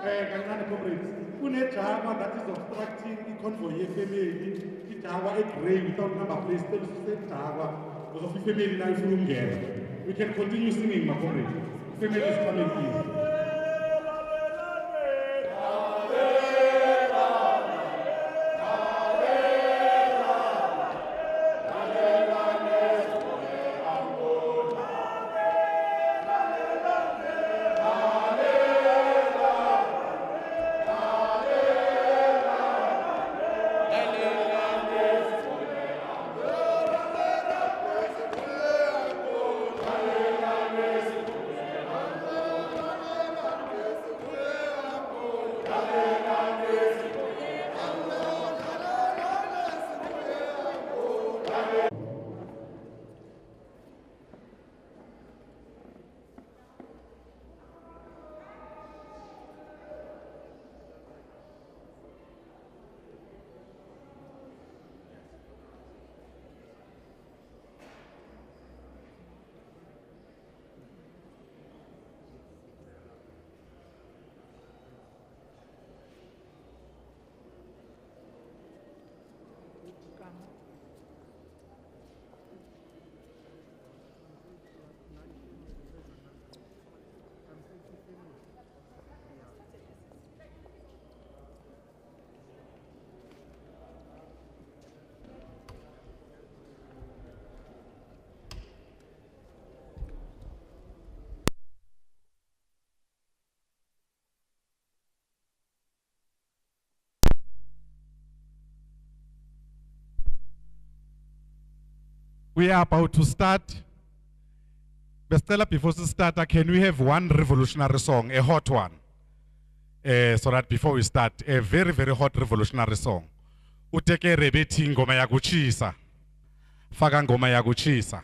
Kancane comrades, kune-Java that is obstructing i-convoy ye-family, i-Java e-grey without number plate, se-Java, because of i-family nayo ifuna ukungena. We can continue singing, my comrades. Family is coming in. We are about to start. Bestella, before we start, can we have one revolutionary song, a hot one? So that before we start, a very, very hot revolutionary song. Uteke rebeti ngoma ya kuchisa. Faka ngoma ya kuchisa.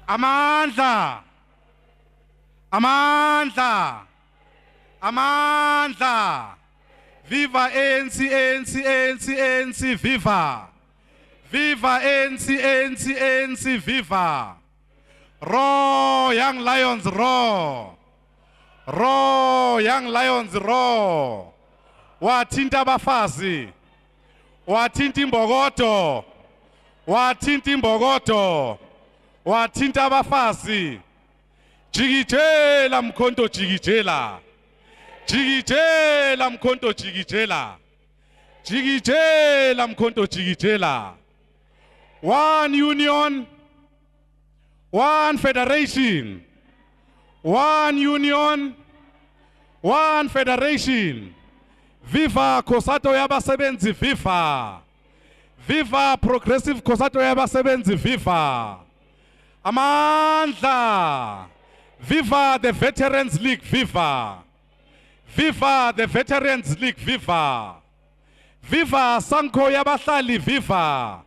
Amandla. Amandla. Amandla. Viva ANC, ANC, ANC, ANC, viva. Viva ANC, ANC, ANC, viva. Roar, young lions, roar. Roar, young lions, roar. Wathinta abafazi. Wathinta imbokodo. Wathinta imbokodo. Wathinta abafazi. Jikijela mkhonto jikijela. Jikijela mkhonto jikijela. Jikijela mkhonto jikijela. One union, one federation. One union, one federation. Viva Kosato yabasebenzi, viva. Viva Progressive Kosato yabasebenzi, viva. Amandla. Viva the Veterans League, viva. Viva the Veterans League, viva. Viva Sanko yabahlali, viva.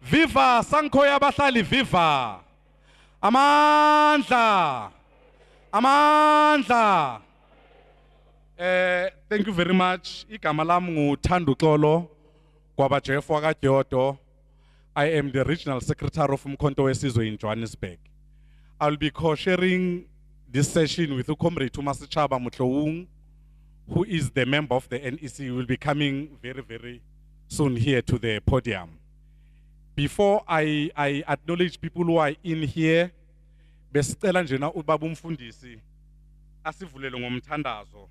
Viva Sanko yabahlali, viva. Amandla. Amandla. Thank you very much. Igama lami nguThando Xolo kwabaJeff wakwaDyodo. I am the regional secretary of Umkhonto Wesizwe in Johannesburg. I'll be co-sharing this session with Comrade Maphatsoe Mutloung, who is the member of the NEC. He will be coming very, very soon here to the podium. Before I acknowledge people who are in here, besicela njena ubaba umfundisi asivulele ngomthandazo.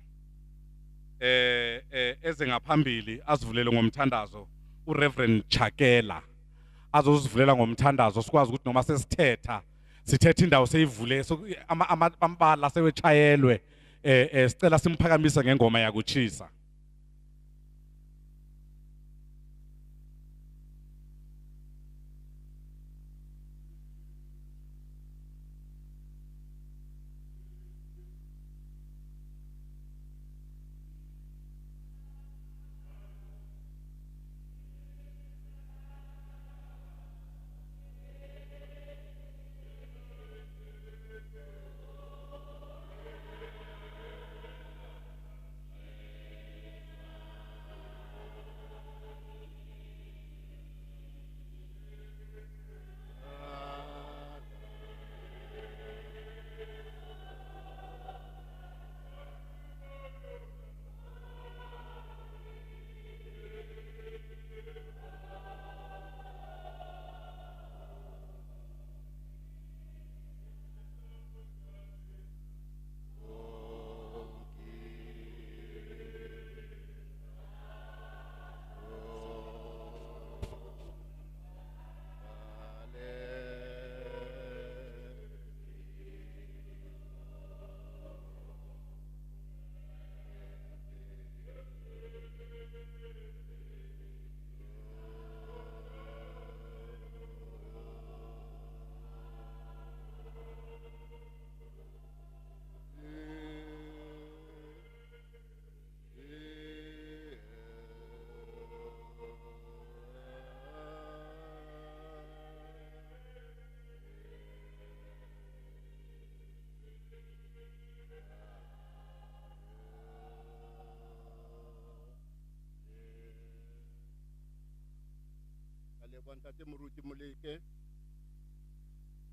Eze ngaphambili asivulele ngomthandazo uReverend Chakela azosivulela ngomthandazo sikwazi ukuthi noma sesithetha sithetha indawo seyivule amabala sewetshayelwe sicela simphakamisa ngengoma yakuchisa.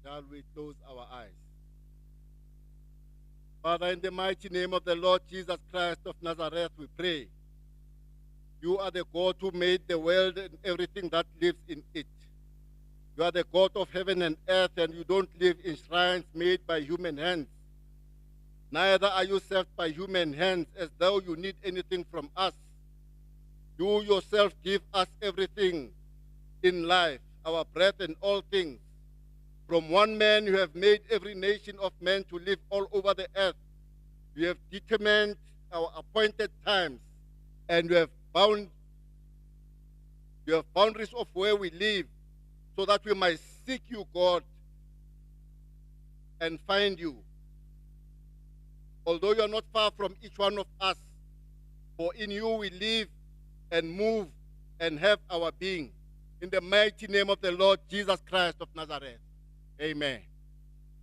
Shall we close our eyes? Father, in the mighty name of the Lord Jesus Christ of Nazareth, we pray. You are the God who made the world and everything that lives in it. You are the God of heaven and earth, and you don't live in shrines made by human hands. Neither are you served by human hands as though you need anything from us. You yourself give us everything in life, our breath and all things. From one man you have made every nation of men to live all over the earth. You have determined our appointed times, and you have boundaries of where we live, so that we might seek you, God, and find you. Although you are not far from each one of us, for in you we live and move and have our being. In the mighty name of the Lord Jesus Christ of Nazareth. Amen.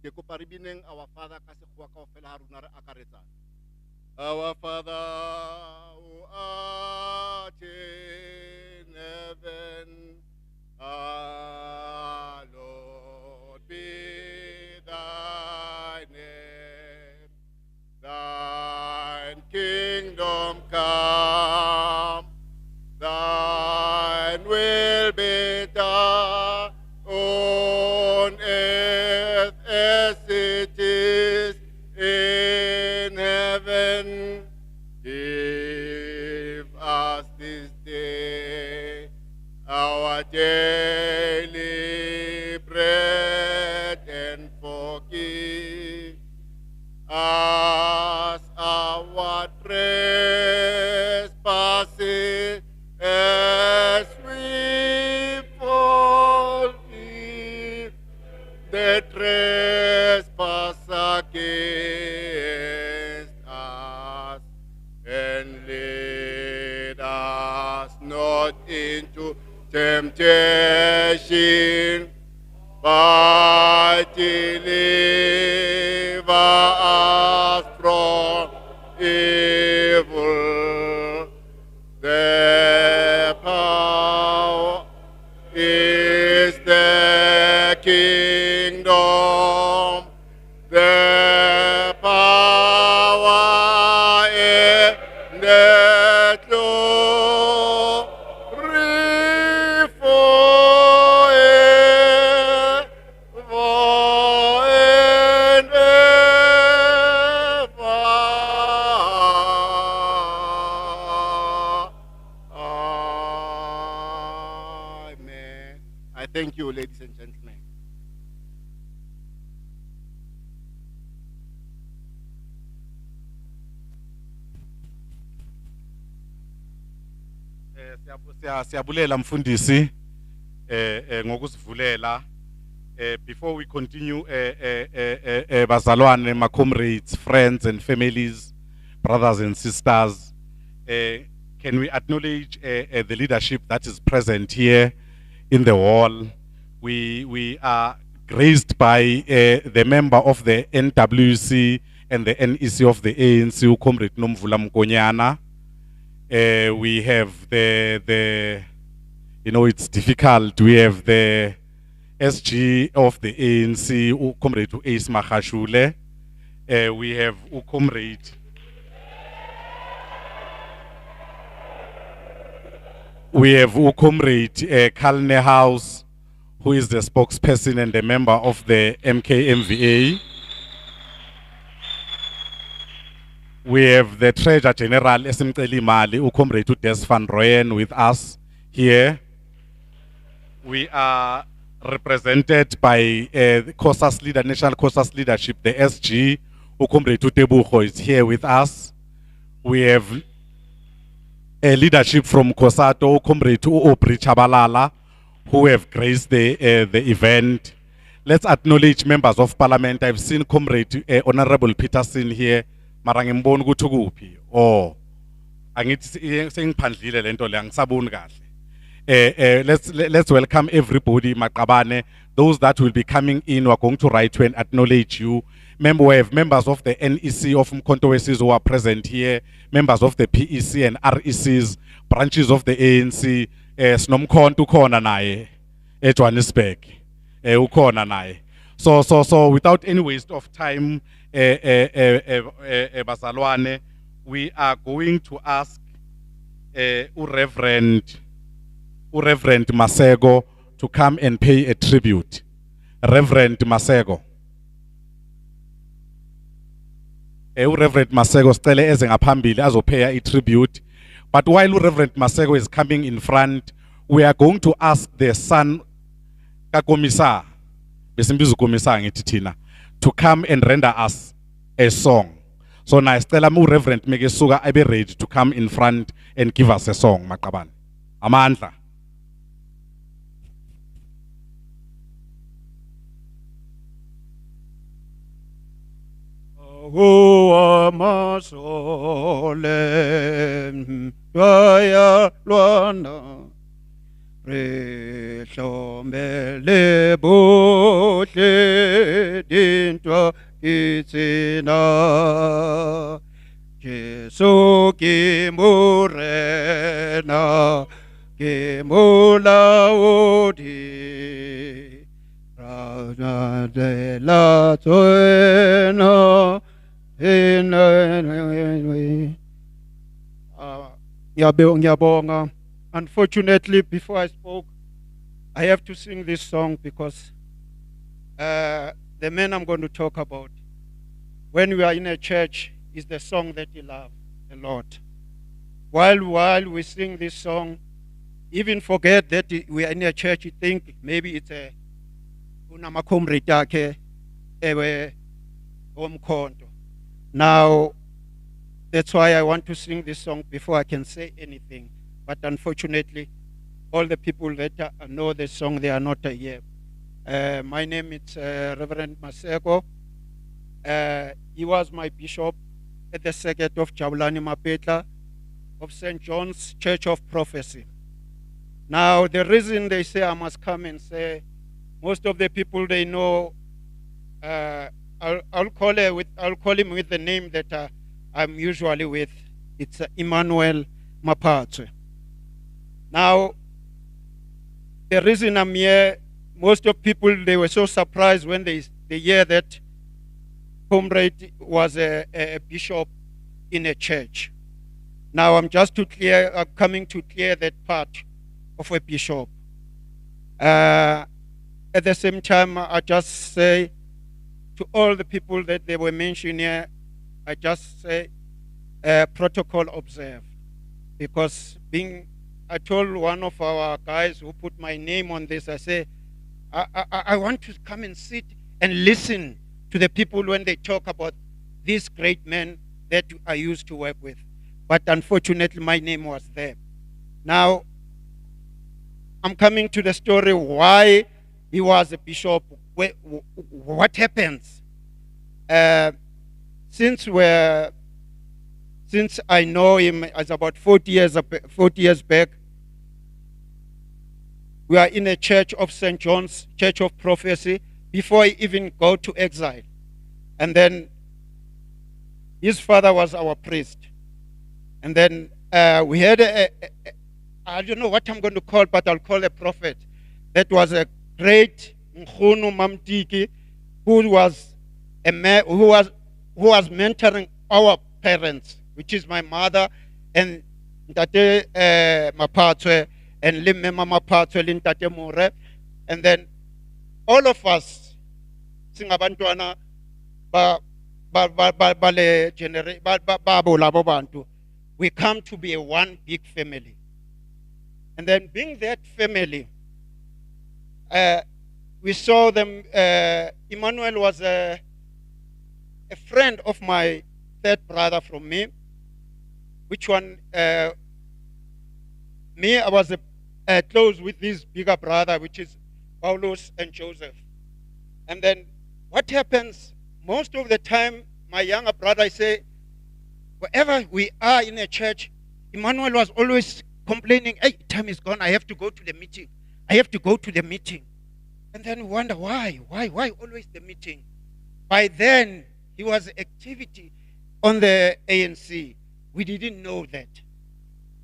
Ke kopa re bineng our Father ka sekgowa kaofela ha rona re akaretsana. Our Father who art in heaven, hallowed be thy name. Thine kingdom come, thine will be done on earth as it is in heaven. Give us this day our daily bread, and forgive us our trespasses as we forgive the trespass against us, and lead us not into temptation, but deliver us from evil. The power is the kingdom, the power and the glory forever and ever. Amen. I thank you, ladies and gentlemen. Siyabulela mfundisi ngokusivulela. Before we continue, bazalwane, my comrades, friends and families, brothers and sisters, can we acknowledge the leadership that is present here in the hall? We are graced by the member of the NWC and the NEC of the ANC, Comrade Nomvula Mkonyana. We have the it's difficult. We have the SG of the ANC, Comrade Ace Mahashule. We have Comrade. We have Comrade Kalne House, who is the spokesperson and a member of the MKMVA. We have the Treasurer General Esimceli Mali, Comrade Des van Rooyen, with us here. We are represented by the COSAS leader, National COSAS leadership, the SG, Comrade Tebucho is here with us. We have a leadership from COSATO, Comrade Opri Chabalala, who have graced the event. Let's acknowledge members of parliament. I've seen Comrade Honorable Peterson here. Marangimboni ukuthi kuphi. Oh, angithi sengiphandlile lento le angisaboni kahle. Let's welcome everybody, Maqabane. Those that will be coming in, we're going to write to and acknowledge you. We have members of the NEC of Mkhonto Wesizwe who are present here, members of the PEC and RECs, branches of the ANC. Snomkhonto ukhona naye eJohannesburg. Ukhona naye. So without any waste of time, bazalwane, we are going to ask Reverend Masego to come and pay a tribute. Reverend Masego. Reverend Masego sicele eze ngaphambili azopaya a tribute. But while Reverend Masego is coming in front, we are going to ask the son kaKomisa, besimbiza uKomisa ngithi thina, to come and render us a song. So na sicela Reverend Mekesuka abe ready to come in front and give us a song, Maqabane. Amandla. Masole, Gaya Luana, Re Hlomele bohle dintwa itsena Jesu ke morena ke molaodi Rana de la Toena Ngiyabonga. Unfortunately, before I spoke, I have to sing this song because the man I'm going to talk about, when we are in a church, is the song that he loves a lot. While we sing this song, even forget that we are in a church, you think maybe it's a Comrade Kebby Maphatsoe. Now, that's why I want to sing this song before I can say anything. But unfortunately, all the people that know the song, they are not here. My name is Reverend Maseko. He was my bishop at the circuit of Jabulani Mapetla of St. John's Church of Prophecy. Now, the reason they say I must come and say, most of the people they know, I'll call him with the name that I'm usually with. It's Emmanuel Maphatsoe. Now, the reason I'm here, most of people, they were so surprised when they hear that Comrade was a bishop in a church. Now, I'm coming to clear that part of a bishop. At the same time, I just say to all the people that they were mentioned here, I just say protocol observed. Because I told one of our guys who put my name on this, I say, I want to come and sit and listen to the people when they talk about these great men that I used to work with. But unfortunately, my name was there. Now, I'm coming to the story why he was a bishop. What happens? Since I know him as about 40 years back, we are in a church of St. John's, Church of Prophecy, before he even go to exile. And then his father was our priest. And then we had I don't know what I'm going to call, but I'll call a prophet. That was a great Nkhono Mamtiki, who was a man who was mentoring our parents, which is my mother and Ntate Maphatsoe and Limema Maphatsoe Ntate More. And then all of us, singabantwana we come to be a one big family. And then being that family, we saw them, Emmanuel was a friend of my third brother from me, which one, me, I was close with this bigger brother, which is Paulus and Joseph. And then what happens, most of the time, my younger brother, I say, wherever we are in a church, Emmanuel was always complaining, hey, time is gone, I have to go to the meeting. I have to go to the meeting. And then we wonder, why always the meeting? By then, he was activity on the ANC. We didn't know that.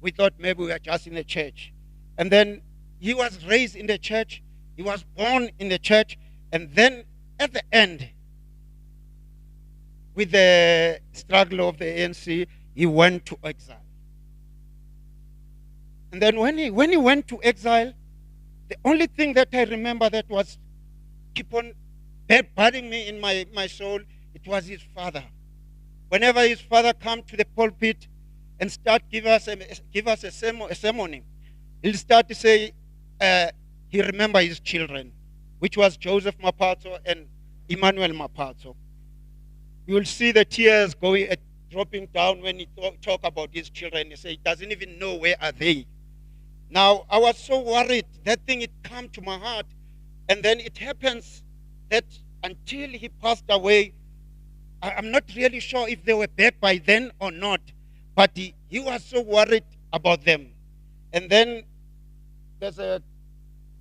We thought maybe we were just in the church. And then he was raised in the church. He was born in the church. And then at the end, with the struggle of the ANC, he went to exile. And then when he went to exile, the only thing that I remember that was keep on budding me in my soul, it was his father. Whenever his father come to the pulpit and start give us a sermon, he'll start to say he remember his children, which was Joseph Maphatsoe and Emmanuel Maphatsoe. You will see the tears dropping down when he talk about his children. He say he doesn't even know where are they. Now, I was so worried. That thing, it came to my heart. And then it happens that until he passed away, I'm not really sure if they were back by then or not. But he was so worried about them. And then there's a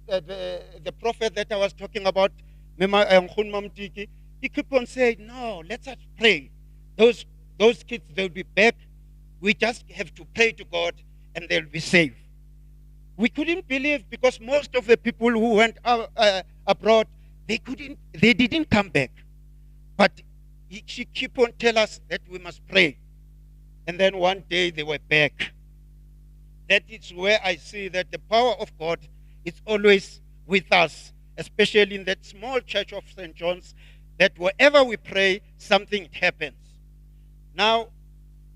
the prophet that I was talking about, Nkgono Mamtiki, he kept on saying, no, let's us pray. Those kids, they'll be back. We just have to pray to God and they'll be saved. We couldn't believe, because most of the people who went abroad, they didn't come back. But she kept on telling us that we must pray. And then one day they were back. That is where I see that the power of God is always with us, especially in that small church of St. John's, that wherever we pray, something happens. Now,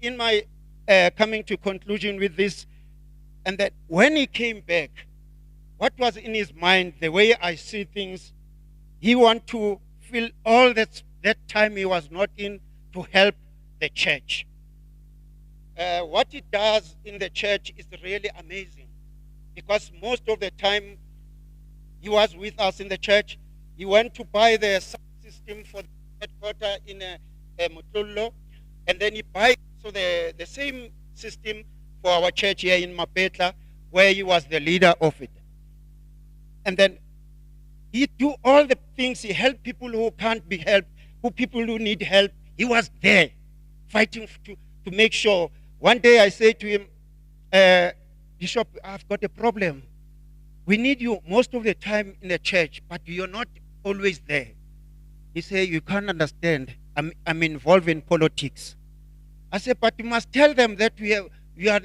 in my coming to conclusion with this, and that when he came back, what was in his mind, the way I see things, he wanted to fill all that time he was not in to help the church. What he does in the church is really amazing, because most of the time he was with us in the church. He went to buy the sound system for the headquarters in Mutullo, and then he buy the same system for our church here in Mapetla, where he was the leader of it. And then he do all the things. He helped people who can't be helped, people who need help. He was there fighting to make sure. One day I say to him, Bishop, I've got a problem. We need you most of the time in the church, but you're not always there. He said, you can't understand. I'm involved in politics. I said, but you must tell them that we are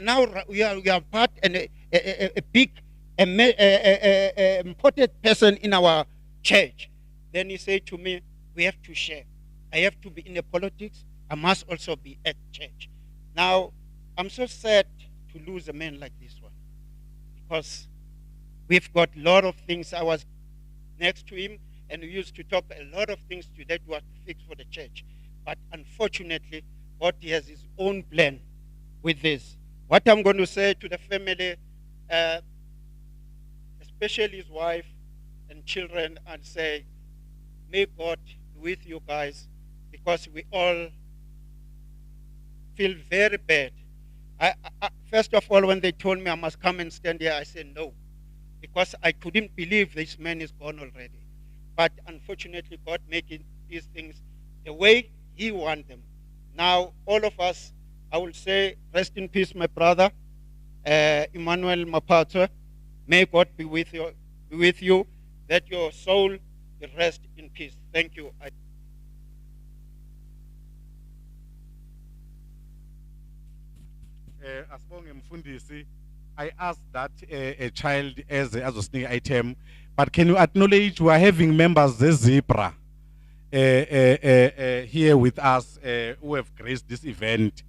part and a big, important person in our church. Then he said to me, we have to share. I have to be in the politics. I must also be at church. Now, I'm so sad to lose a man like this one, because we've got a lot of things. I was next to him, and we used to talk a lot of things that were fixed for the church. But unfortunately, God has his own plan with this. What I'm going to say to the family, especially his wife and children, and say, may God be with you guys, because we all feel very bad. First of all, when they told me I must come and stand here, I said no, because I couldn't believe this man is gone already. But unfortunately, God making these things the way he wants them. Now, all of us, I will say, rest in peace, my brother, Emmanuel Maphatsoe. May God be with you, that your soul will rest in peace. Thank you. I asked that a child as a sneak item, but can you acknowledge we are having members of Zebra here with us who have graced this event?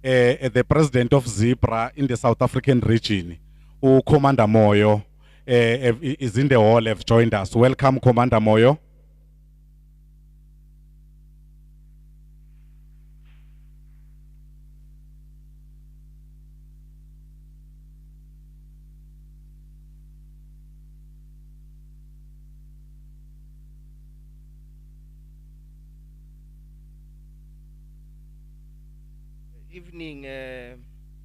The president of Zebra in the South African region, Commander Moyo, is in the hall, have joined us. Welcome, Commander Moyo. Evening,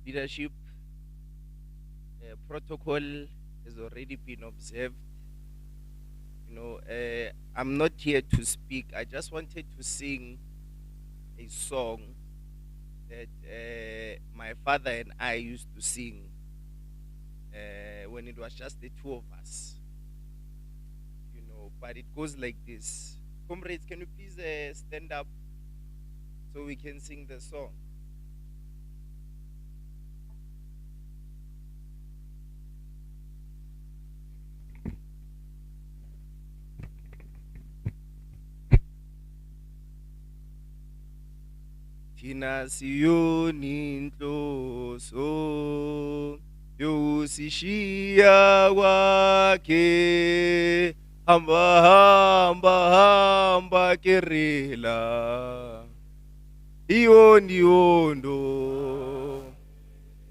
leadership. Protocol has already been observed. You know, I'm not here to speak. I just wanted to sing a song that my father and I used to sing when it was just the two of us. You know, but it goes like this. Comrades, can you please stand up so we can sing the song? Thina siyoni inhloso yosishiya kwakhe, hamba hamba hamba kerela iyoni yondo,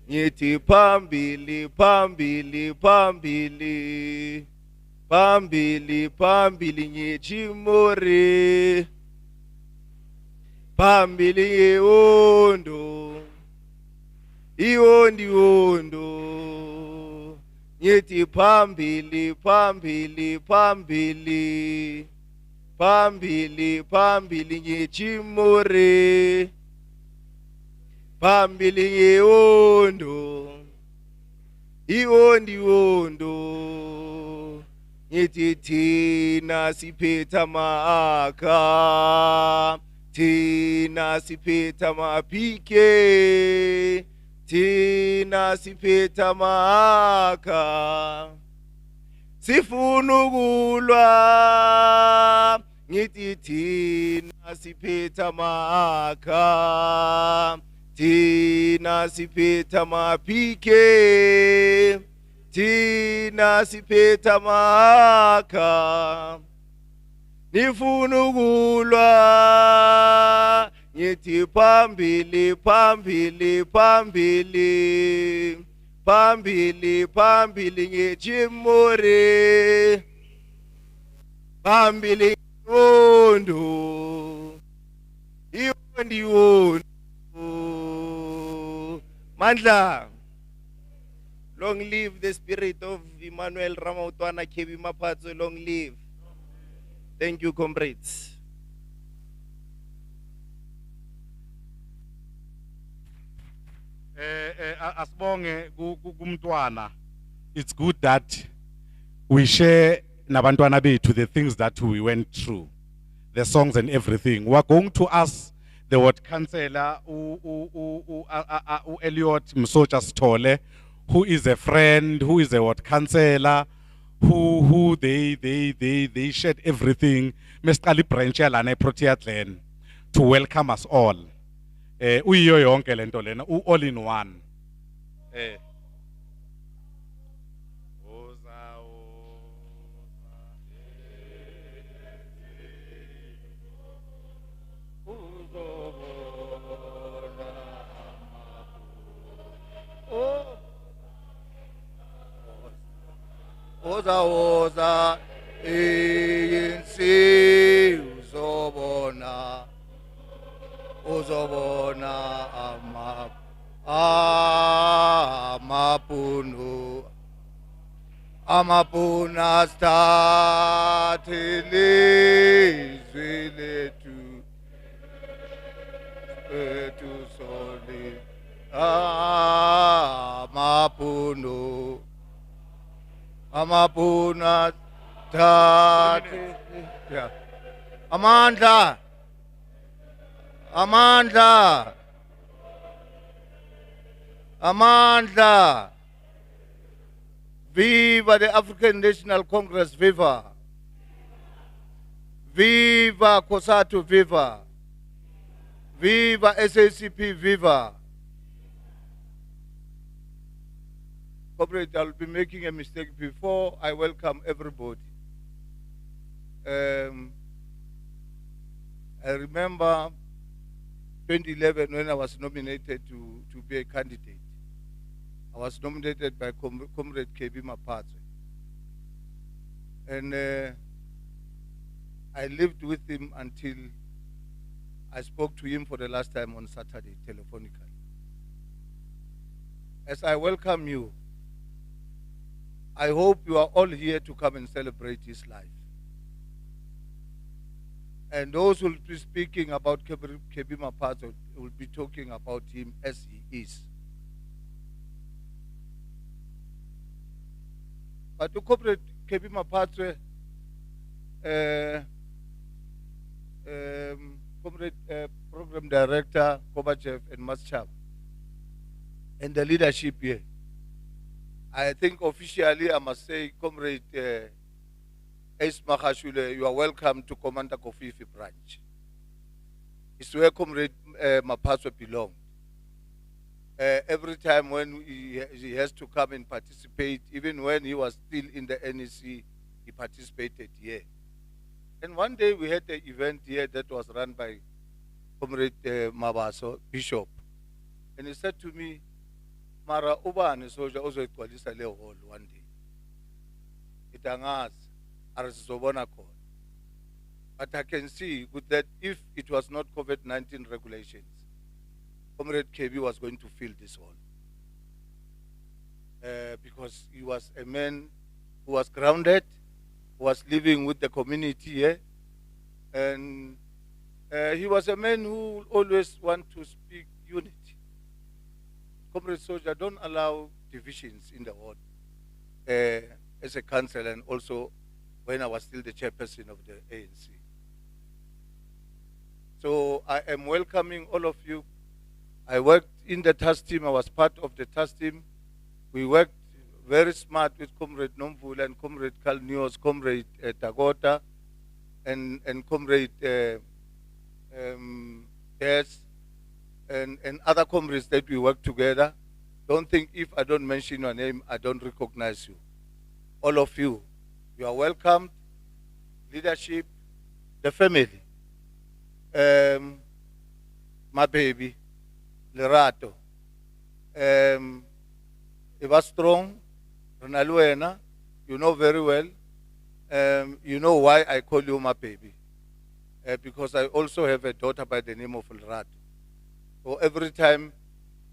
ngithi phambili phambili phambili phambili phambili ngechimore, phambili yewondo iwondi wondo, ngithi phambili phambili phambili phambili phambili ngechimore phambili ngewondo iwondo ngithi thina siphetha maaka thina siphetha maphike thina siphetha maaka sifuna ukulwa ngithi thina siphetha maaka thina siphetha maphike thina siphetha maaka nifuna ukulwa ngithi phambili phambili phambili phambili phambili ngechimore phambili iwondo iwondo mandla. Long live the spirit of Emmanuel Ramautwana Kebby Maphatsoe, long live. Thank you, comrades. Asibonge kumntwana. It's good that we share nabantwana bethu the things that we went through, the songs and everything. We are going to ask the ward councillor Elliot Msocha Stole, who is a friend, who is a ward councillor, who they shared everything. Mr. Ali Branch yalana eProtea Clan to welcome us all. Uyiyo yonke lento lena, all in one. Oza oza insi uzobona amapuna statili lethu soli amapuna statili amandla Viva the African National Congress, viva. Viva COSATU, viva. Viva SACP, viva. Comrade, I'll be making a mistake before I welcome everybody. I remember 2011 when I was nominated to be a candidate. I was nominated by Comrade Kebby Maphatsoe. And I lived with him until I spoke to him for the last time on Saturday, telephonically. As I welcome you, I hope you are all here to come and celebrate his life. And those who will be speaking about Kebby Maphatsoe will be talking about him as he is. But to Comrade Kebby Maphatsoe, Comrade Program Director Kovachev and Maschab, and the leadership here, I think officially I must say, Comrade Ace Makashule, you are welcome to Commander Kofifi branch. It's where Comrade Maphatsoe belonged. Every time when he has to come and participate, even when he was still in the NEC, he participated here. And one day we had an event here that was run by Comrade Mabaso, Bishop. And he said to me, Mara Uba and Soja also equalisa le hall one day. Itangas Arzobona call. But I can see with that if it was not COVID-19 regulations, Comrade Kebby was going to fill this hall. because he was a man who was grounded, who was living with the community here, and he was a man who always want to speak unity. Comrade Soldier, don't allow divisions in the ward. As a councillor and also when I was still the chairperson of the ANC. So I am welcoming all of you. I worked in the task team. I was part of the task team. We worked very smart with Comrade Nomvula and Comrade Carl News, Comrade Tagota, and Comrade Des, and other comrades that we work together. Don't think if I don't mention your name, I don't recognize you. All of you, you are welcomed. Leadership, the family, my baby, Lerato, it was strong, Renaluena, you know very well. You know why I call you my baby. Because I also have a daughter by the name of Lerato. So every time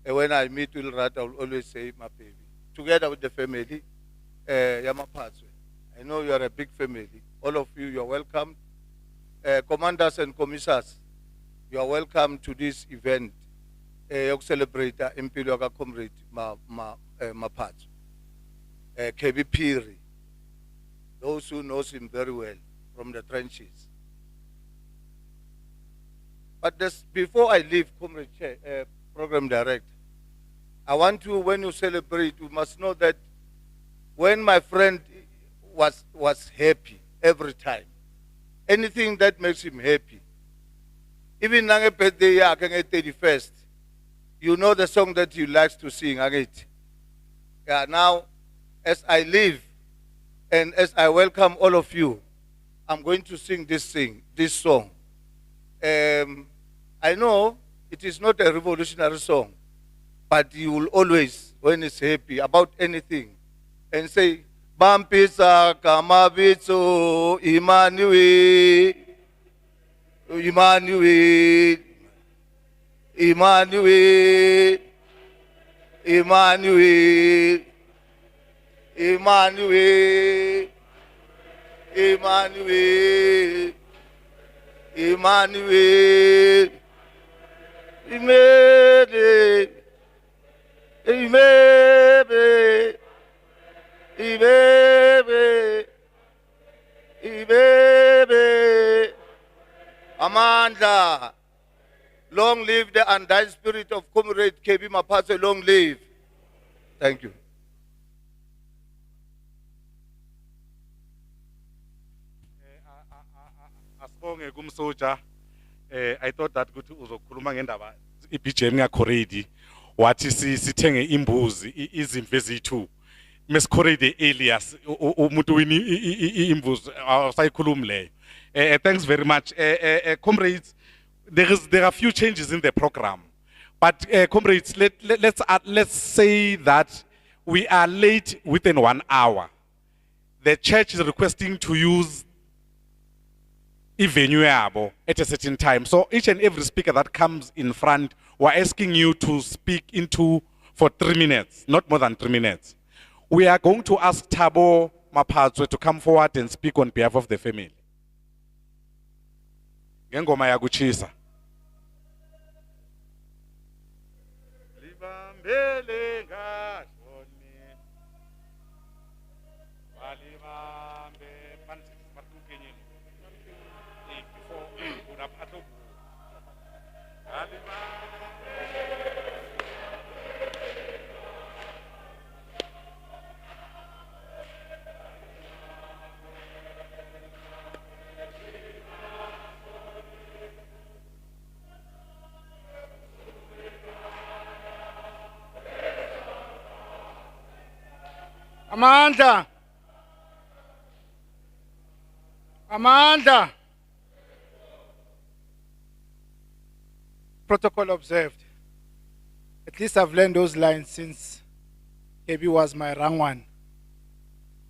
when I meet with Lerato, I will always say my baby. Together with the family, Maphatsoe. I know you are a big family. All of you, you are welcome. Commanders and commissars, you are welcome to this event. You celebrate Impilo Comrade Maphatsoe. Kebby Maphatsoe. Those who knows him very well from the trenches. But before I leave, Comrade Chair, Program Director, I want to, when you celebrate, you must know that when my friend was happy every time, anything that makes him happy, even on a birthday, 31st, you know the song that he likes to sing. Yeah, now, as I leave and as I welcome all of you, I'm going to sing this song. I know it is not a revolutionary song, but you will always, when it's happy about anything, and say, Bampisa Kamavitso Emmanuel, Emmanuel, Emmanuel, Emmanuel, Emmanuel, Emmanuel, Emmanuel, Emmanuel, Emmanuel, Ibebe, Ibebe, Amanda, long live the undying spirit of Comrade Kebby Maphatsoe, long live. Thank you. Asibonge kumsoja. I thought that ukuthi uzokhuluma ngendaba iBJM ngakhoredi wathi sithenge imbuzi izimvu ezithu. Mescorrede Elias umuntu wini imbuzi awusayikhulumi leyo. Thanks very much. Comrades, there are few changes in the program. But comrades, let's say that we are late within 1 hour. The church is requesting to use venue at a certain time. So each and every speaker that comes in front, we're asking you to speak for 3 minutes, not more than 3 minutes. We are going to ask Thabo Maphatsoe to come forward and speak on behalf of the family. Ngengoma yakuchisa. Libambele ngashoni. Balibambe phansi matukenyeni. Before unaphatho. Amanda. Amanda. Protocol observed. At least I've learned those lines since Kebby was my rank one.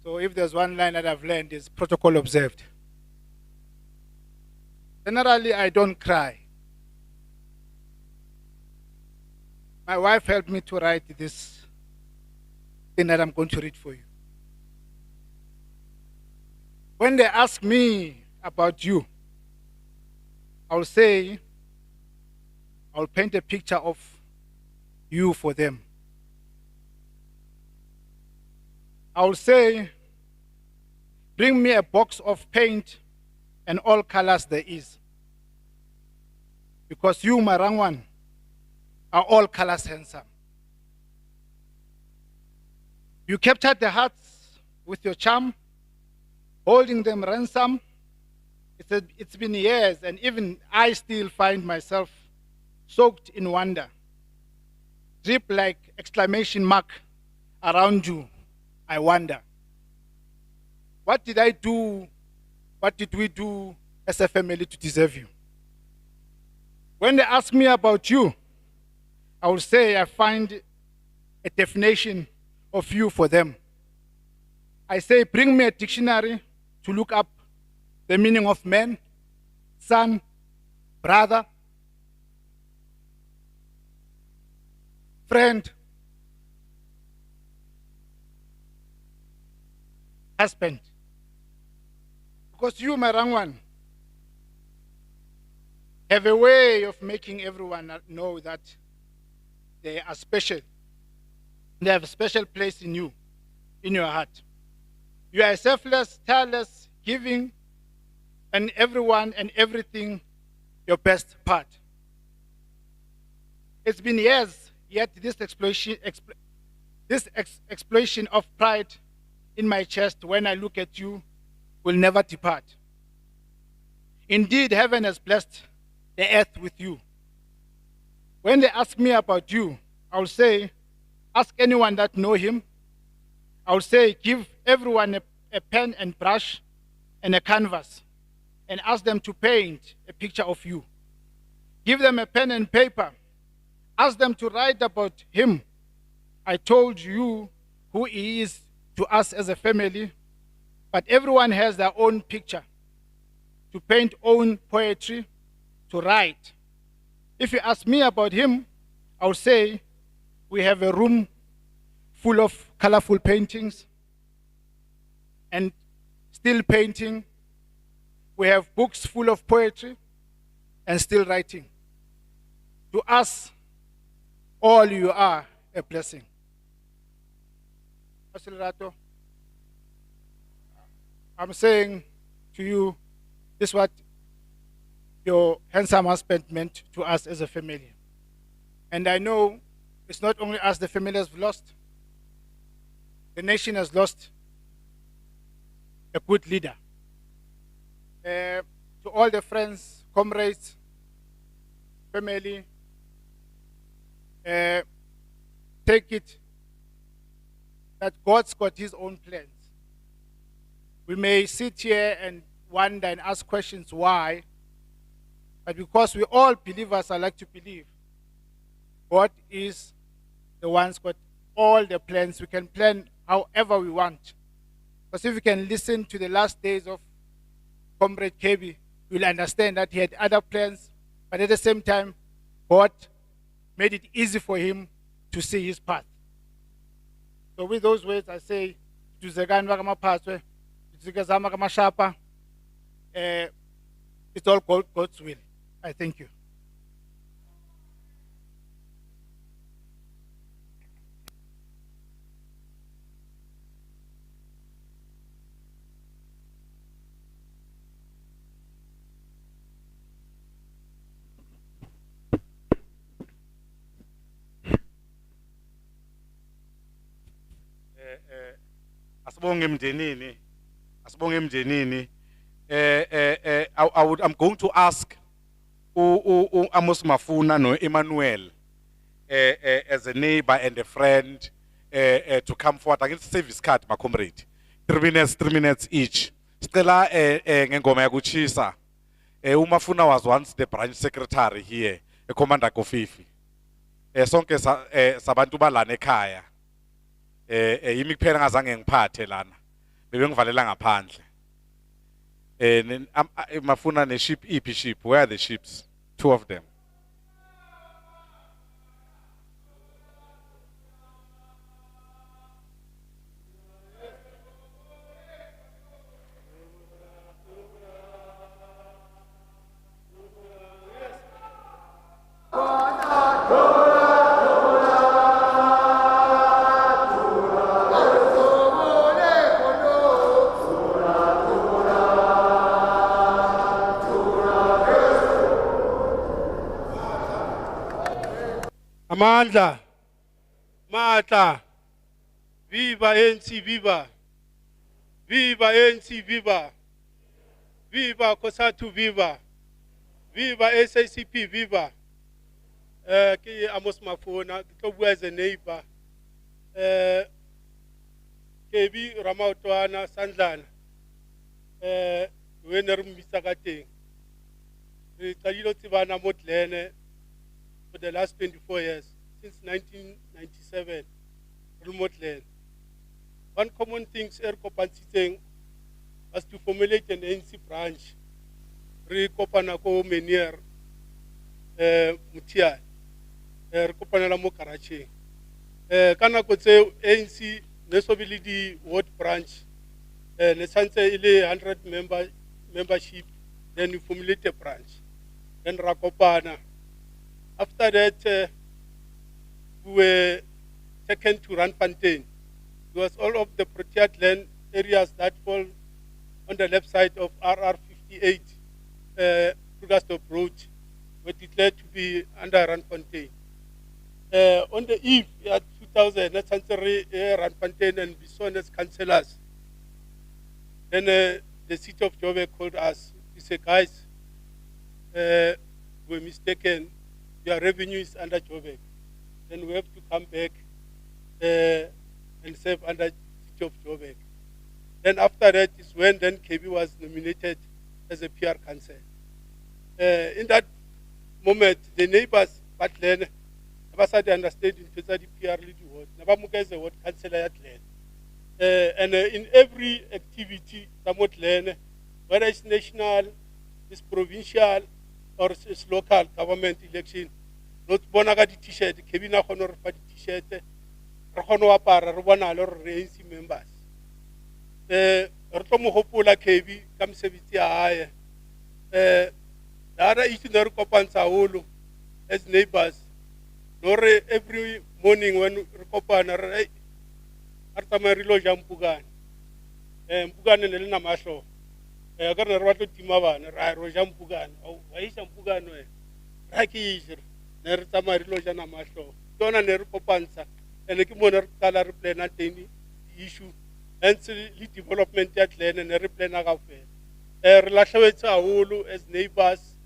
So if there's one line that I've learned is protocol observed. Generally, I don't cry. My wife helped me to write this thing that I'm going to read for you. When they ask me about you, I'll say, I'll paint a picture of you for them. I'll say, bring me a box of paint and all colors there is. Because you, Marangwan, are all colors handsome. You captured the hearts with your charm, holding them ransom. It's been years, and even I still find myself soaked in wonder. Drip like exclamation mark around you, I wonder. What did I do? What did we do as a family to deserve you? When they ask me about you, I will say I find a definition of you for them. I say, bring me a dictionary to look up the meaning of man, son, brother, friend, husband. Because you, Marangwan, have a way of making everyone know that they are special. They have a special place in you, in your heart. You are selfless, tireless, giving, and everyone and everything your best part. It's been years, yet this explosion of pride in my chest when I look at you will never depart. Indeed, heaven has blessed the earth with you. When they ask me about you, I'll say, ask anyone that know him. I'll say, give everyone a pen and brush and a canvas and ask them to paint a picture of you. Give them a pen and paper. Ask them to write about him. I told you who he is to us as a family, but everyone has their own picture, to paint own poetry, to write. If you ask me about him, I'll say we have a room full of colorful paintings and still painting. We have books full of poetry and still writing. To us, all you are a blessing. Asilrato, I'm saying to you, this is what your handsome husband meant to us as a family. And I know it's not only us the family has lost, the nation has lost a good leader. To all the friends, comrades, family, take it that God's got his own plans. We may sit here and wonder and ask questions why, but because we all believers are like to believe, God is the one's got all the plans. We can plan however we want. Because if we can listen to the last days of Comrade Kebby, we'll understand that he had other plans, but at the same time, God made it easy for him to see his path. So with those words, I say, it's all God's will. I thank you. I'm going to ask Amos Mafuna no Emmanuel as a neighbor and a friend to come forward. I get service card, my comrade. 3 minutes each. Stella ngengoma yakuchisa. Umafuna was once the branch secretary here, a commander Kofifi. Sonke sabantu balana ekhaya. Yimi kuphela ngazange ngiphathe lana. Bebengivalela ngaphandle. Mafuna ne ship EP ship. Where are the ships? 2 of them. Amandla, Matla, viva ANC, viva, viva ANC, viva, viva Kosatu, viva, viva SACP, viva. Ke Amos Mafona, ke tlo bua as a neighbor. Kebby Maphatsoe Sandlana. When re mmisa ka teng. Re qadile ho tsebana mo Tlene for the last 24 years, since 1997. Re mo Tlene. One common thing e re kopantshitseng was to formulate an ANC branch. Re kopana ko Menier Mutiane. Re kopanela mo Karacheng. Ka nako tseo ANC ne so bile di ward branch. Ne santse ile 100 membership, then we formulate a branch. Then ra kopana. After that, we were taken to Randfontein. It was all of the Proteas land areas that fall on the left side of RR 58, Krugersdorp Road, were declared to be under Randfontein. On the eve of 2000, Randfontein and Bison as councillors. Then the city of Joburg called us. He said, guys, we're mistaken. Your revenue is under Joburg. Then we have to come back and serve under city of Joburg. Then after that is when then Kebby was nominated as a PR council. In that moment, the neighbors, but then, they understood in the PR lead ward. Never as a ward councillor at Len. And in every activity, somewhat learn, whether it's national, it's provincial, or it's local government election, not bonaga di t-shirt, Kebby na honor for the t-shirt, Rohono Apara, Rwana, or ANC members. Rotomo Hopola Kebby, come Sevitia. The other issue, the Kopan Saulu, as neighbors, Lore every morning when Kopan Artamarilo Jampugan, Pugan and Elena Masho. I got a rattle Timavan, Rojam Pugan, oh, Aisham Pugan, Raki, Nertamarilo Jana Masho, Donna Nerpopansa, and the Kimoner Kala replan at any issue, and development at Len and a replan agafe. Relashawetsa Ulu as neighbors,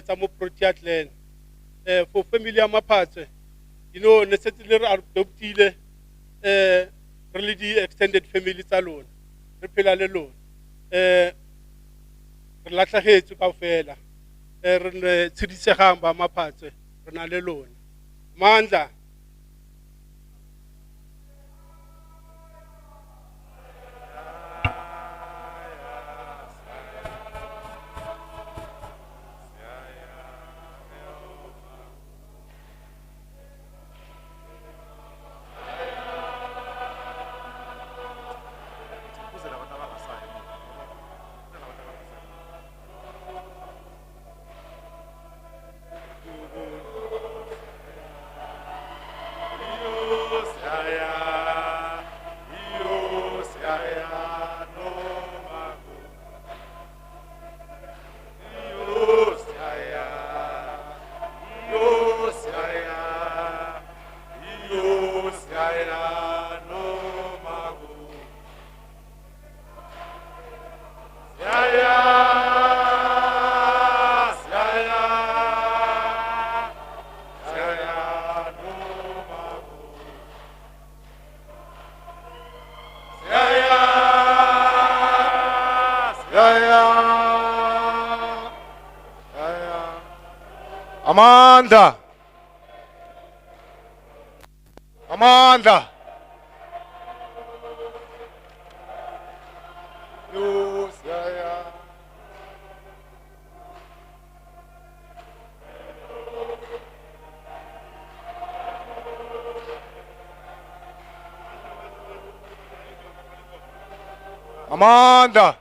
some of Proteas Len. For familiar Maphatsoe, you know, necessarily adopted really the extended families alone, repeal alone. Relaxa head to Kafela, Sidisahamba Maphatsoe, Renal alone. Mandla. Amanda. Amanda. Yes, yeah. Amanda.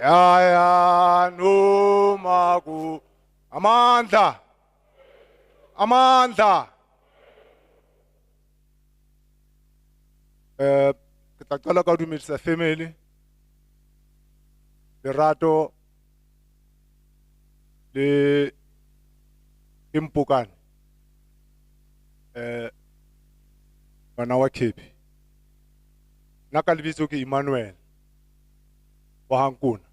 Yeah, no magu. Amandla. Amandla. Ke tla qala ka ho dumedisa family. Lerato le Impokane. Bana wa Kebby. Nna ka lebitso ke Emmanuel wa Hankuna.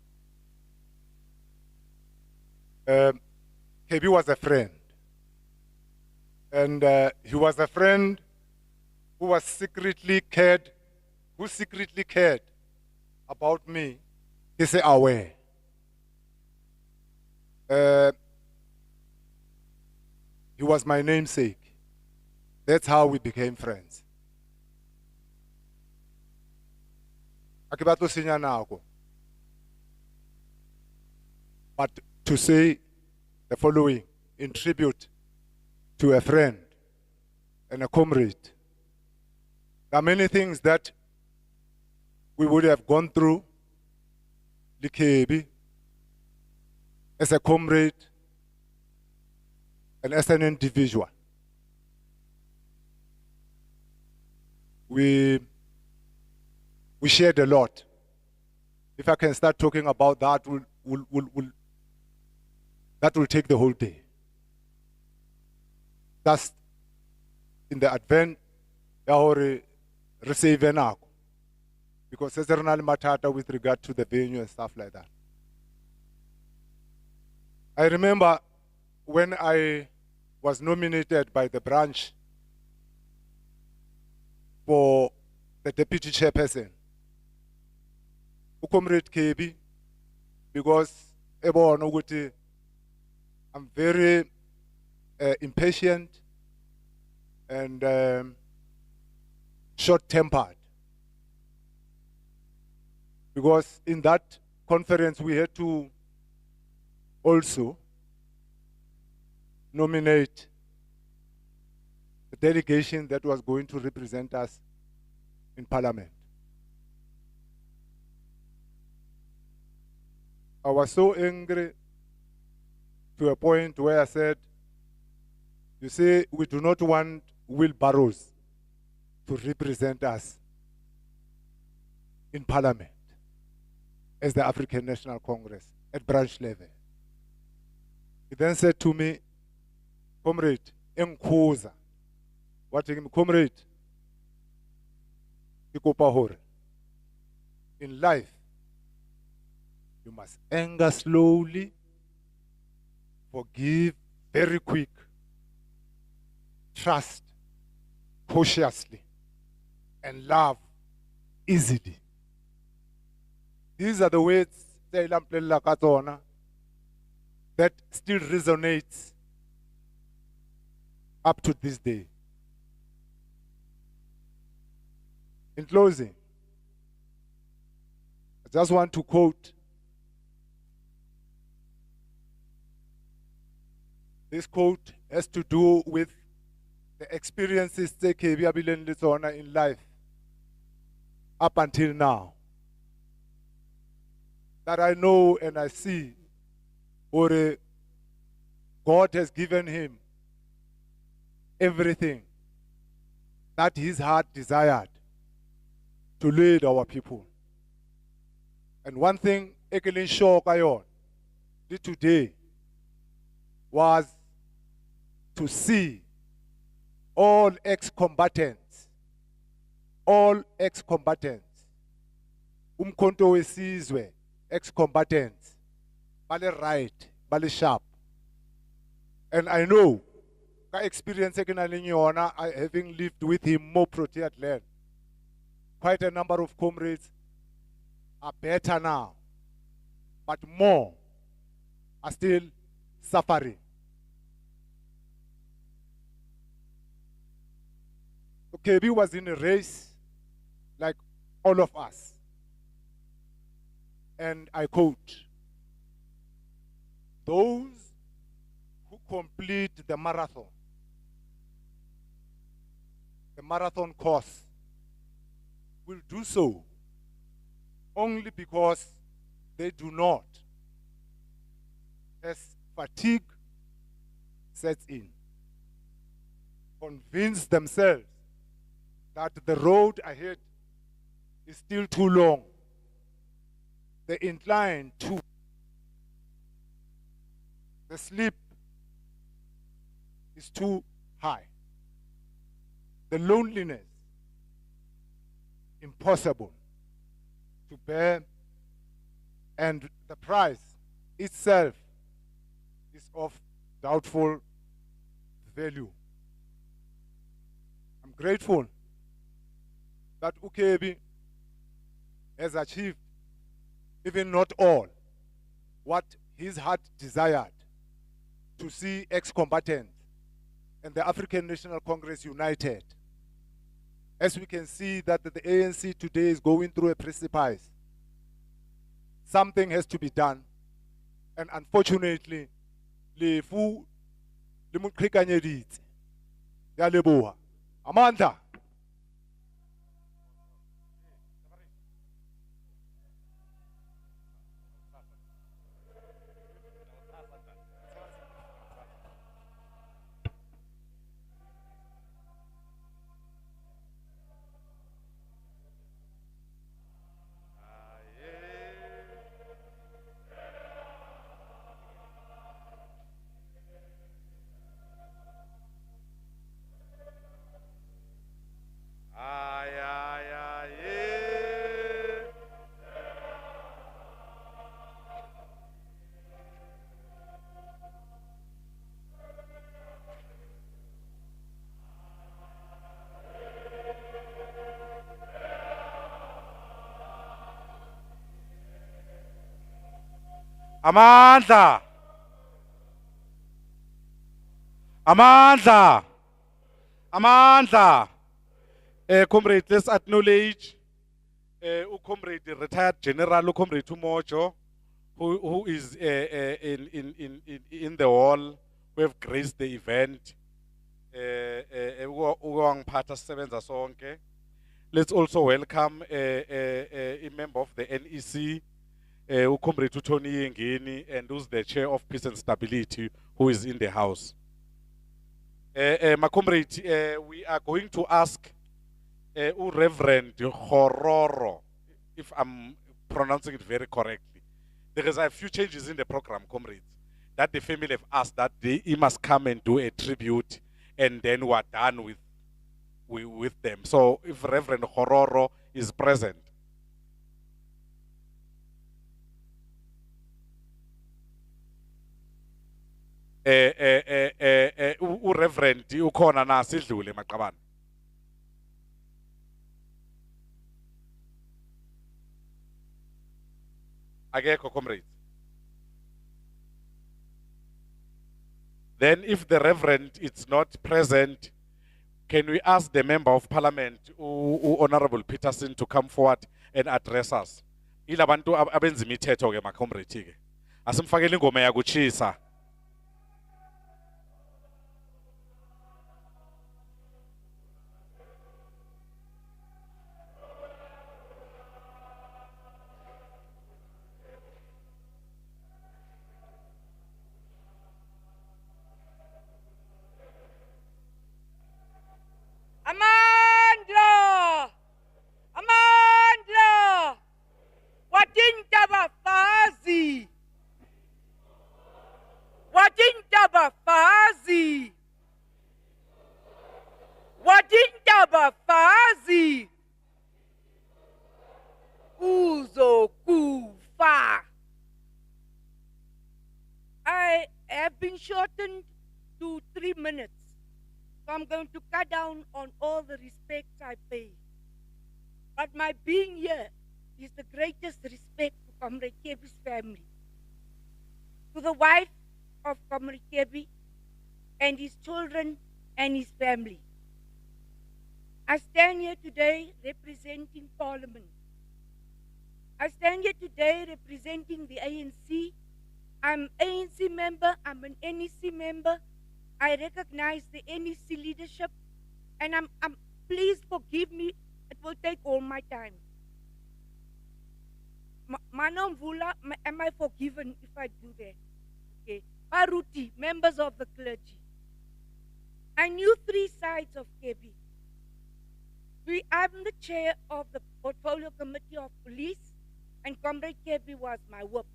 Kebby was a friend. And he was a friend who secretly cared about me. He's aware. He was my namesake. That's how we became friends. Akibato sinya nako. But to say the following in tribute to a friend and a comrade. There are many things that we would have gone through, Kebby, as a comrade and as an individual. We shared a lot. If I can start talking about that, that will take the whole day. That's in the advent, receive an because there's a matata with regard to the venue and stuff like that. I remember when I was nominated by the branch for the deputy chairperson, Comrade Kebby, because I'm very impatient and short-tempered. Because in that conference we had to also nominate the delegation that was going to represent us in Parliament. I was so angry to a point where I said, you see, we do not want wheelbarrows to represent us in Parliament as the African National Congress at branch level. He then said to me, Comrade, Nkhoza, what Comrade, in life, you must anger slowly, forgive very quick, trust cautiously, and love easily. These are the words that still resonates up to this day. In closing, I just want to quote this quote has to do with the experiences that Kebby in life up until now. That I know and I see, or God has given him everything that his heart desired to lead our people. And one thing Ekelin Shokayon did today was to see all ex-combatants, umkhonto wesizwe, ex-combatants, bale right, bale sharp. And I know, ka experience having lived with him more protected land, quite a number of comrades are better now, but more are still suffering. Kebby was in a race like all of us. And I quote, those who complete the marathon course will do so only because they do not, as fatigue sets in. Convince themselves that the road ahead is still too long. The incline too. The slope is too high. The loneliness, impossible to bear, and the price itself is of doubtful value. I'm grateful that Kebby has achieved, even not all, what his heart desired, to see ex-combatants and the African National Congress united. As we can see that the ANC today is going through a precipice. Something has to be done. And unfortunately, lefu limuqhikanyeditse. Yaleboha. Amandla. Amandla. Amandla. Amandla. Comrade, let's acknowledge Comrade retired General Comrade Tumojo, who is in the hall. We have graced the event. Let's also welcome a member of the NEC, Comrade Tony Yengeni, and who's the chair of Peace and Stability, who is in the house. My comrade, we are going to ask Reverend Hororo, if I'm pronouncing it very correctly. There is a few changes in the program, comrades, that the family have asked that he must come and do a tribute, and then we're done with them. So if Reverend Hororo is present. Reverend ukhona na sidlule maqabana. Akekho comrades. Then if the Reverend is not present, can we ask the Member of Parliament, Honorable Peterson, to come forward and address us? Ila bantu abenza imithetho ke ma comrade ke. Asimfakele ingoma yakuchisa. Amandla! Amandla! Watintabafazi! Watintabafazi! Watintabafazi! Uzokufa! I have been shortened to 3 minutes. So I'm going to cut down on all the respect I pay. But my being here is the greatest respect to Comrade Kebby's family. To the wife of Comrade Kebby and his children and his family. I stand here today representing Parliament. I stand here today representing the ANC. I'm an ANC member, I'm an NEC member. I recognize the NEC leadership, and please forgive me, it will take all my time. Manom Vula, am I forgiven if I do that? Okay. Baruti, members of the clergy. I knew three sides of Kebby. I'm the chair of the Portfolio Committee of Police, and Comrade Kebby was my whip.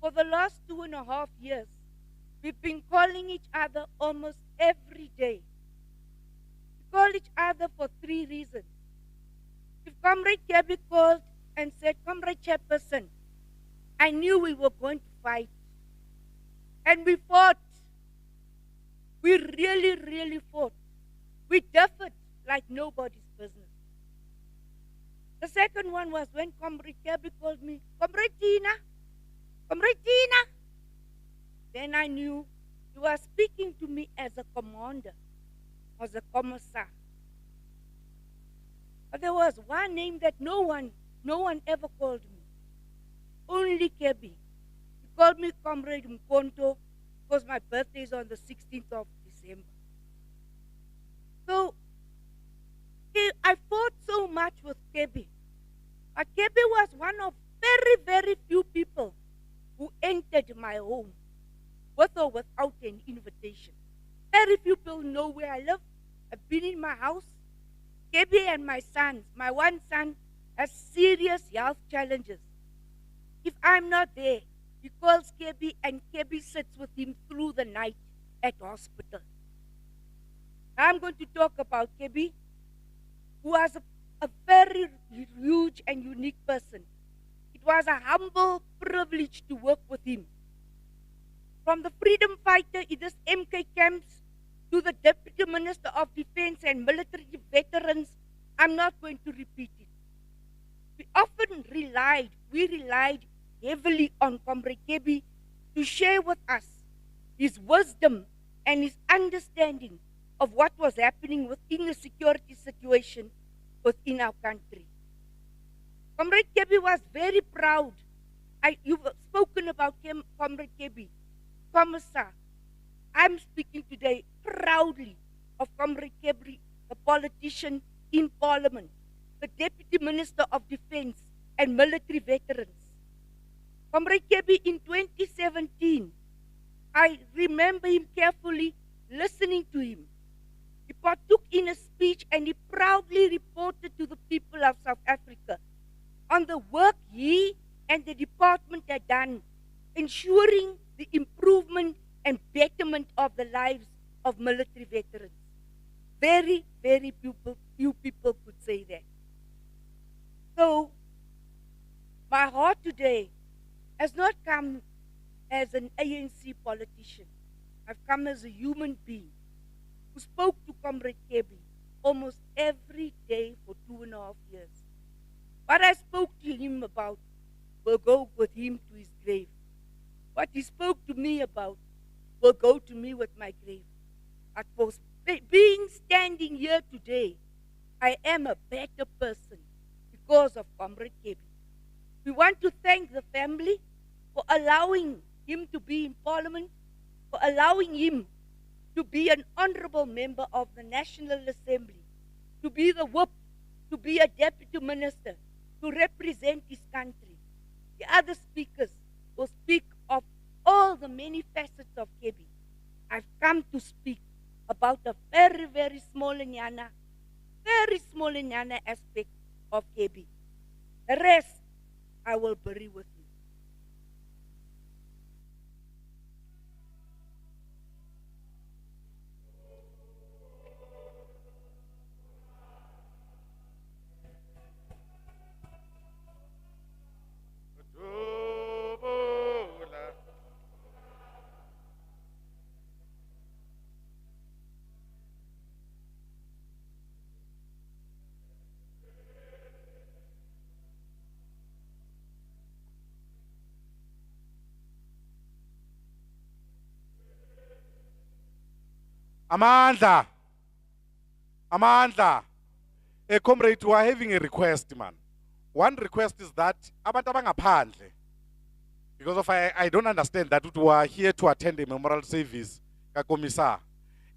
For the last 2.5 years, we've been calling each other almost every day. We call each other for three reasons. If Comrade Kebby called and said, Comrade Chairperson, I knew we were going to fight. And we fought. We really, really fought. We differed like nobody's business. The second one was when Comrade Kebby called me, Comrade Tina, Comrade Tina. Then I knew he was speaking to me as a commander, as a commissar. But there was one name that no one ever called me. Only Kebby. He called me Comrade Mkonto because my birthday is on the 16th of December. So I fought so much with Kebby. But Kebby was one of very, very few people who entered my home with or without an invitation. Very few people know where I live. I've been in my house. Kebby and my sons, my one son has serious health challenges. If I'm not there, he calls Kebby and Kebby sits with him through the night at hospital. Now I'm going to talk about Kebby, who was a very huge and unique person. It was a humble privilege to work with him. From the freedom fighter in this MK camps to the Deputy Minister of Defense and military veterans, I'm not going to repeat it. We relied heavily on Comrade Kebby to share with us his wisdom and his understanding of what was happening within the security situation within our country. Comrade Kebby was very proud. You've spoken about Comrade Kebby, Commissar. I'm speaking today proudly of Comrade Kebby, the politician in Parliament, the Deputy Minister of Defense and military veterans. Comrade Kebby, in 2017, I remember him carefully listening to him. He partook in a speech and he proudly reported to the people of South Africa on the work he and the department had done, ensuring the improvement and betterment of the lives of military veterans. Very, very few people could say that. So, my heart today has not come as an ANC politician. I've come as a human being who spoke to Comrade Kebby almost every day for 2.5 years. What I spoke to him about will go with him to his grave. What he spoke to me about will go to me with my grave. But for being standing here today, I am a better person because of Comrade Kebby. We want to thank the family for allowing him to be in Parliament, for allowing him to be an honorable member of the National Assembly, to be the whip, to be a deputy minister, to represent his country. The other speakers will speak of all the many facets of Kebby. I've come to speak about a very, very small aspect of Kebby. The rest, I will bury with you. Amandla. Comrade, we are having a request, man. One request is that abantu abangaphandle, because of I don't understand that we are here to attend a memorial service, Kakomisa,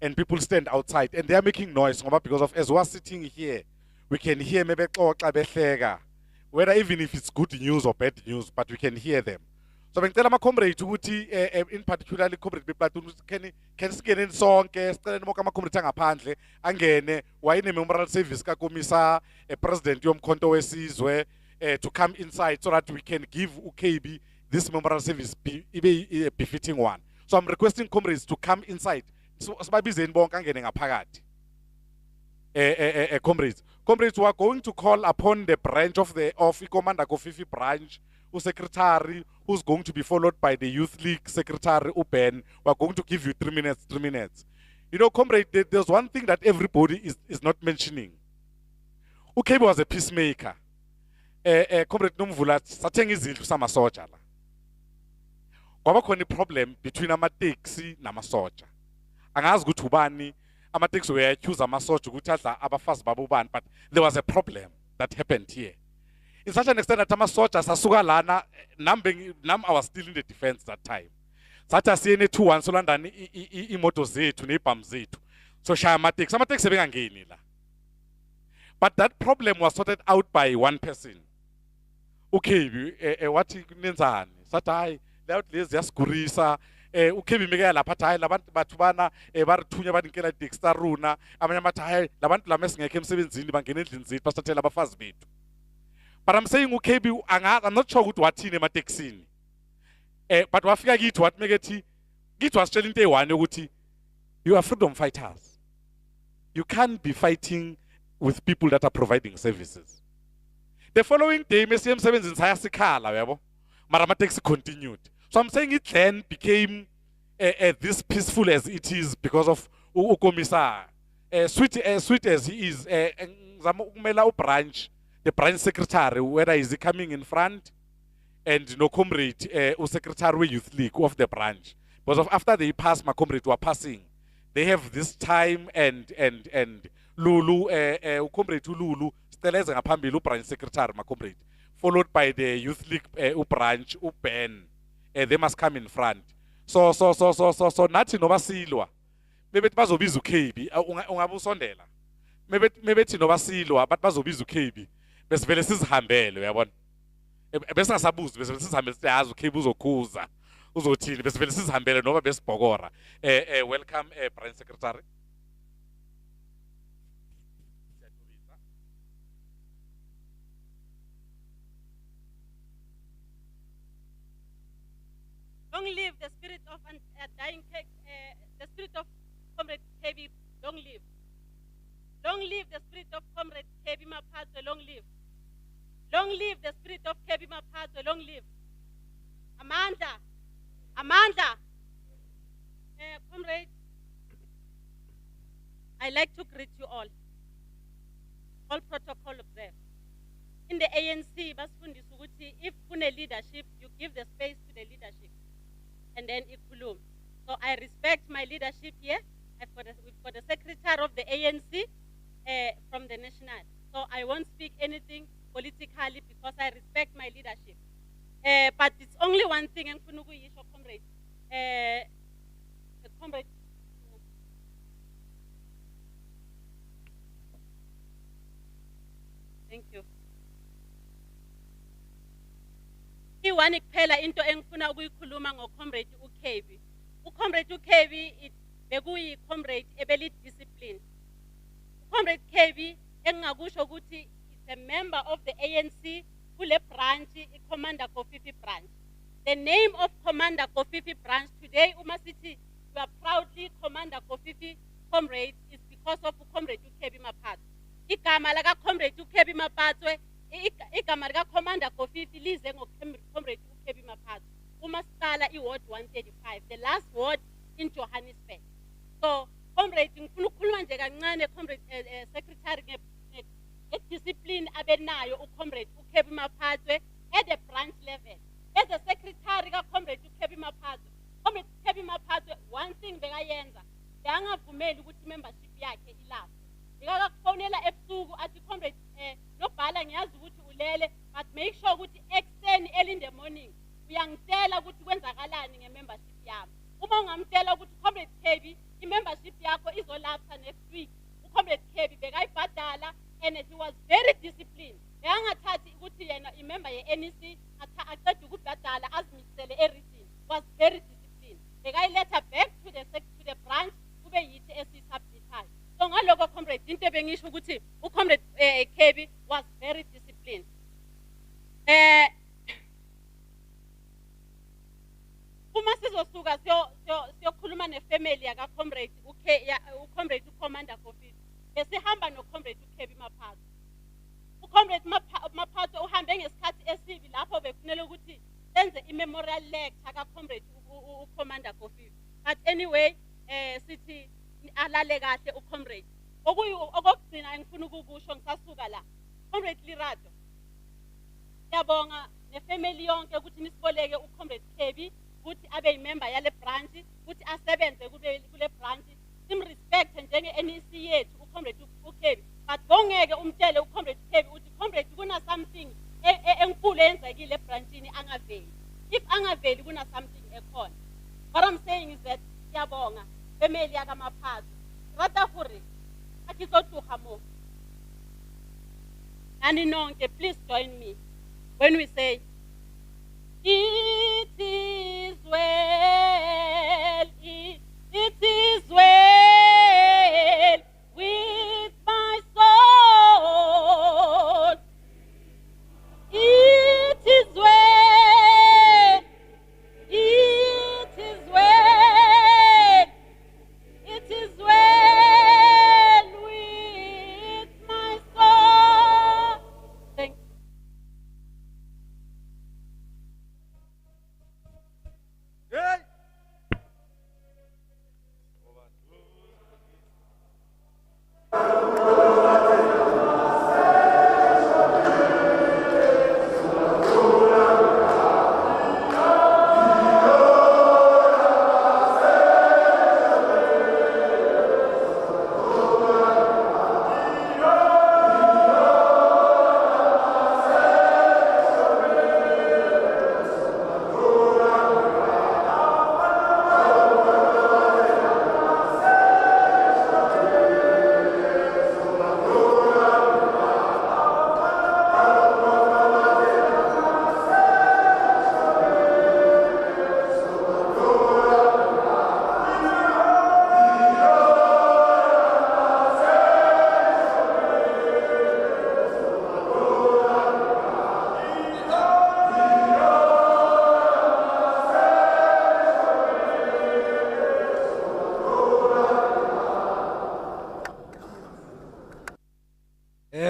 and people stand outside and they are making noise because of as we are sitting here, we can hear maybe whether even if it's good news or bad news, but we can hear them. So bengicela ama comrade ukuthi in particularly comrade bePlatoon can singene sonke sicela bonke ama comrade angaphandle angene wayine memorial service ka komisa president yomkhonto wesizwe to come inside so that we can give uKB this memorial service ibe befitting one. So I'm requesting comrades to come inside. So sibabizeni bonke angene ngaphakathi. Comrades, we are going to call upon the branch of Commander Kofifi branch, secretary, who's going to be followed by the Youth League secretary, Ben. We are going to give you 3 minutes, 3 minutes. You know, comrade, there's one thing that everybody is not mentioning. uKb was a peacemaker. Comrade Nomvula, sathenga izindlu samasoja la. Kwaba khona problem between ama-taxi namasoja. Angazi ukuthi ubani ama-taxi were accused amasoja ukuthi adla abafazi babo ubani, but there was a problem that happened here. In such an extent that amasoja sasuka lana, nam I was still in the defense that time. Sathi asiyene 2-1 solandani imoto zethu nebhamu zethu. So shaya ama-taxi bengangeni la. But that problem was sorted out by one person. uKb wathi nenzani? Sathi hayi lezi yasigurisa. uKb meke lapha athi hayi labantu bathu bana barithunya baninkela Dexter Runa, abanye amathi hayi labantu lama esingekho emsebenzini bangena endlini zethu basathathela abafazi bethu. But I'm saying uKb I'm not sure ukuthi wathini emateksini. But wafika kithi wathi mekethi kithi wasitshela into eyi-1 ukuthi you are freedom fighters. You can't be fighting with people that are providing services. The following day mesiye emsebenzini sayasikhala yabo. Mara ama-taxi continued. So I'm saying it then became this peaceful as it is because of ukomisa. Sweet as he is, branch, the branch secretary, whether is he coming in front, and no comrade, secretary youth league of the branch. Because after they pass, my comrade were passing. They have this time and Lulu, comrade Lulu, steleze ngaphambilii branch secretary, my comrade, followed by the youth league branch, Ben. They must come in front. So nathi noba silwa. Maybe bazobiza uKb, ungabusondela. Maybe thi noba silwa, but bazobiza uKb. Besivele sizihambele uyabona. Bese ngasabuzi besivele sizihambele sithi yazi uKb uzokhuza. Uzothini besivele sizihambele noba besibhokora. Welcome branch secretary. Long live the spirit of dying, the spirit of Comrade Kebby, long live. Long live the spirit of Comrade Kebby Maphatsoe, long live. Long live the spirit of Kebby Maphatsoe, long live. Amanda, comrade, I like to greet you all protocol observed. In the ANC, basifundisa ukuthi if kune leadership, you give the space to the leadership. And then ikhulum. So I respect my leadership here. We've got the secretary of the ANC from the national. So I won't speak anything politically because I respect my leadership. But it's only one thing, comrade. Comrade. Thank you. Iwani kuphela into engifuna ukuyikhuluma ngoComrade uKb. uComrade uKb bekuyi comrade ebeli discipline. uComrade Kebby engakusho ukuthi is a member of the ANC kule branch iCommander Kofifi branch. The name of Commander Kofifi branch today uma sithi we are proudly Commander Kofifi comrade is because of uComrade uKebby Maphatsoe. Igama la kaComrade uKebby Maphatsoe igama lika Commander Kofifi lize ngoComrade uKebby Maphatsoe. Uma siqala iward 135, the last ward in Johannesburg. So comrade ngifuna ukukhuluma nje kancane comrade secretary discipline abenayo uComrade uKebby Maphatsoe at the branch level. As a secretary kaComrade uKebby Maphatsoe, Comrade Kebby Maphatsoe, one thing bekayenza angavumeli ukuthi membership yakhe ilapho. Ngikakufonela ebusuku athi comrade nobhala ngiyazi ukuthi ulele, but make sure ukuthi ekuseni early in the morning uyangitshela ukuthi kwenzakalani ngemembership yami. Uma ungamtshela ukuthi Comrade Kebby imembership yakho izolapha next week, uComrade Kebby bekayibhadala and he was very disciplined. Bekangathathi ukuthi yena imember ye-NEC aqeda ukubhadala azimisele ereading, was very disciplined. Bekayiletha back to the branch kube yithi esisubmitayo. So ngaloko comrade into bengisho ukuthi uComrade Kebby was very disciplined. Uma sizosuka siyokhuluma nefamily yaka Comrade uComrade uCommander Kofi. Besihamba noComrade Kebby Maphatsoe. uComrade Maphatsoe uhambe ngesikhathi esibi lapho befunela ukuthi enze imemorial lecture kaComrade uCommander Kofi. But anyway, sithi alale kahle uComrade. Okugcina engifuna ukukusho ngisasuka la. Comrade Lirato. Siyabonga nefamily yonke ukuthi nisiboleke uComrade Kebby ukuthi abe yimember yale branch, ukuthi asebenze kule branch. Simrespect njenge NEC yethu uComrade uKebby. But bongeke umtshele uComrade Kebby ukuthi Comrade kuna something enkulu eyenzekile ebranchini angaveli. If angaveli kuna something ekhona. What I'm saying is that siyabonga family yaka Maphatsoe. Rata hore akizothuha mo. Nani nonke, please join me when we say it is well, it is well with my soul. It is well, it is well, it is well with my soul. Thank you.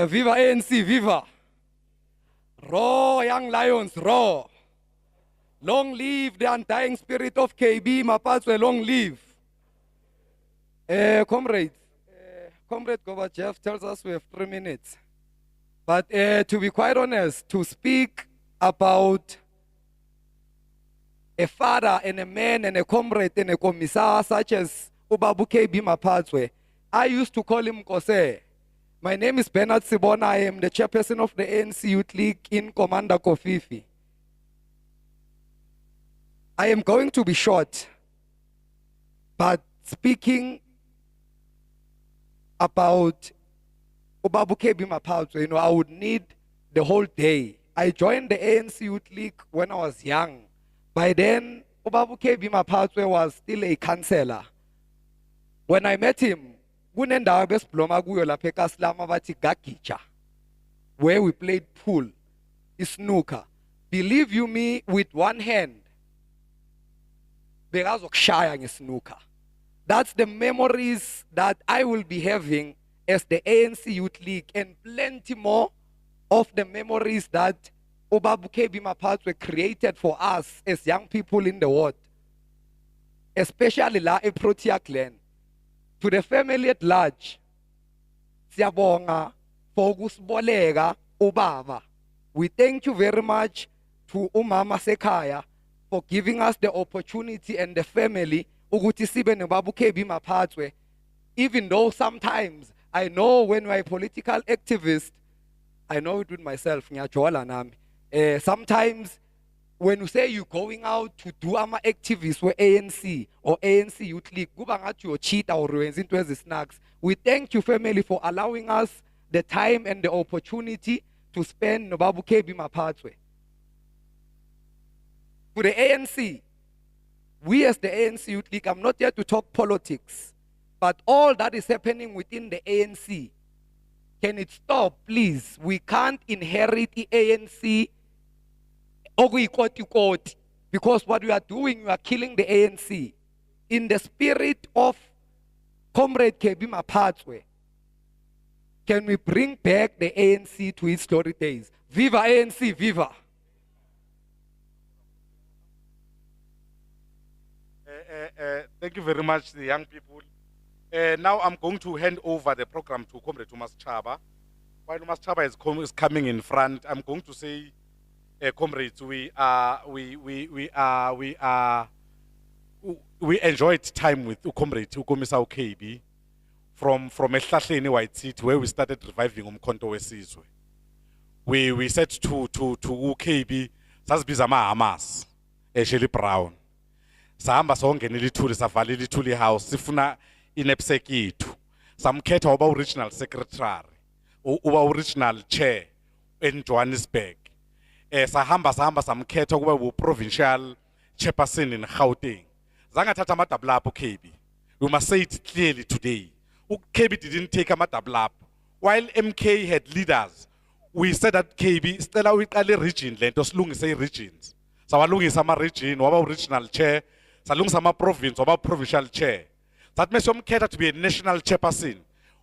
Viva ANC, viva! Roar, young lions, roar! Long live the undying spirit of Kebby Maphatsoe, long live! Comrades, Comrade Gorbachev tells us we have 3 minutes. But to be quite honest, to speak about a father and a man and a comrade and a commissar such as Ubabu Kebby Maphatsoe, I used to call him Kose. My name is Bernard Sibona. I am the chairperson of the ANC Youth League in Commander Kofifi. I am going to be short, but speaking about Ubabu Kebby Maphatsoe, I would need the whole day. I joined the ANC Youth League when I was young. By then, Ubabu Kebby Maphatsoe was still a councillor. When I met him, kunendawo besibloma kuyo lapha eKaslama bathi Gagija, where we played pool, snooker. Believe you me, with one hand, bekazokushaya ngesnooker. That's the memories that I will be having as the ANC Youth League, and plenty more of the memories that Ubabu Kebby Maphatsoe created for us as young people in the world, especially la eProtea clan. To the family at large, siyabonga for ukusiboleka ubaba. We thank you very much to umama sekhaya for giving us the opportunity and the family ukuthi sibe noBabu Kebby Maphatsoe. Even though sometimes I know when we're a political activist, I know it with myself, ngiyajola nami. Sometimes when you say you're going out to do ama activists with ANC or ANC Youth League, kuba ngathi you cheat or wenza into ezisnacks. We thank you family for allowing us the time and the opportunity to spend noBabu Kebby Maphatsoe. For the ANC, we as the ANC Youth League, I'm not here to talk politics, but all that is happening within the ANC, can it stop, please? We can't inherit the ANC because what we are doing, we are killing the ANC. In the spirit of Comrade Kebby Maphatsoe, can we bring back the ANC to its glory days? Viva ANC, viva! Thank you very much, the young people. Now I'm going to hand over the program to Comrade Thomas Chaba. While Thomas Chaba is coming in front, I'm going to say, comrades, we enjoyed time with Comrade Ukomisa Kebby from Ehlahleni White City, where we started reviving Umkhonto Wesizwe. We said to Kebby, sasibiza ama-Hamas, Shirley Brown. Sahamba songena ilithuli savala ilithuli house sifuna inepsek yethu samkhetha uba original secretary uba original chair in Johannesburg. Sahamba samkhetha kuba provincial chairperson in Gauteng. Zangathatha amadouble up Kebby. We must say it clearly today. Kebby didn't take amadouble up. While MK had leaders, we said that Kebby stela uyiqale region lento silungise regions. Sawalungisa ama region waba original chair. Salungisa ama province waba provincial chair. That makes him cater to be a national chairperson.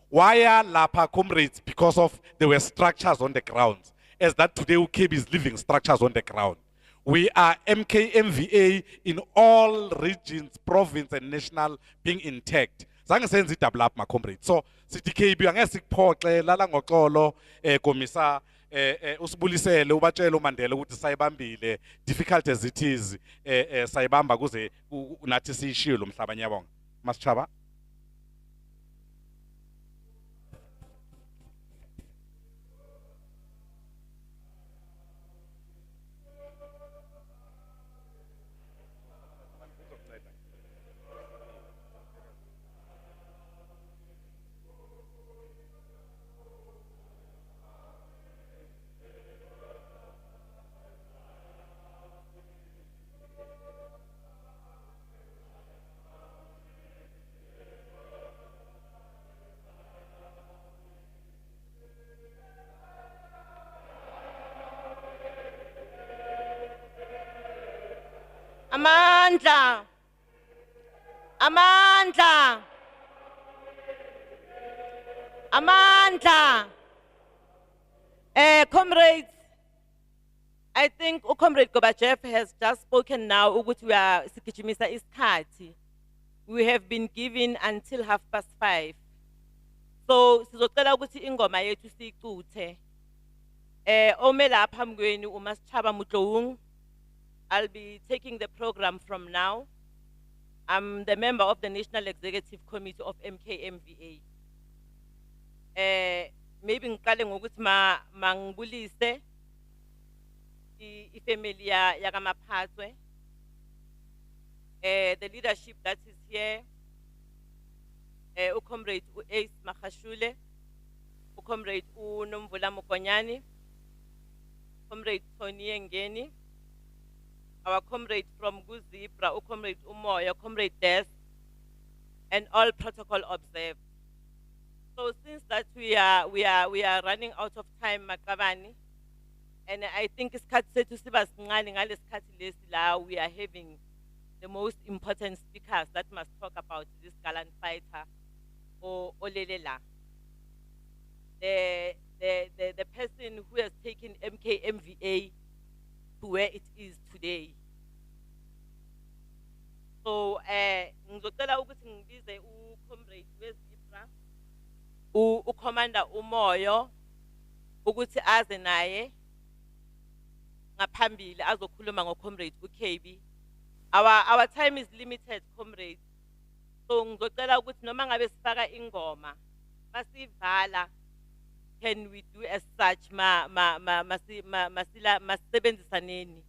Why are Lapa comrades? Because of there were structures on the ground. As that today Kebby is living structures on the ground. We are MKMVA in all regions, province and national being intact. Zange senze double up my comrades. So sithi Kebby angeke sikuphoxe lala ngoxolo komisa usibulisele ubatshela uMandela ukuthi sayibambile difficult as it is sayibamba kuze nathi siyishiye lo mhlaba nyabonga. Masichaba. Amandla. Amandla. Amandla. Comrades, I think Comrade Gorbachev has just spoken now ukuthi we are sigijimisa isikhathi. We have been given until 5:30. So sizocela ukuthi ingoma yethu siyicuthe. Ome lapha phambi kwenu uMasichaba Mutloung. I'll be taking the program from now. I'm the member of the National Executive Committee of MKMVA. Maybe ngikale ngokuthi mangibulise ifamily yakamaphathwe. The leadership that is here, uComrade Ace Makashule, uComrade Nomvula Mokonyani, Comrade Tony Ngeni, our comrade from Guzibra, Comrade Umoya, Comrade Des, and all protocol observed. So since that we are running out of time, Makabani, and I think it's we are having the most important speakers that must talk about this gallant fighter, or Olelela. The person who has taken MKMVA to where it is today. So, ngizocela ukuthi ngibize uComrade weZibra, uCommander Umoyo, ukuthi aze naye ngaphambili azokhuluma ngoComrade uKebby. Our time is limited, comrades. So ngizocela ukuthi noma ngabe sifaka ingoma, masivala, can we do as such masisebenzisaneni,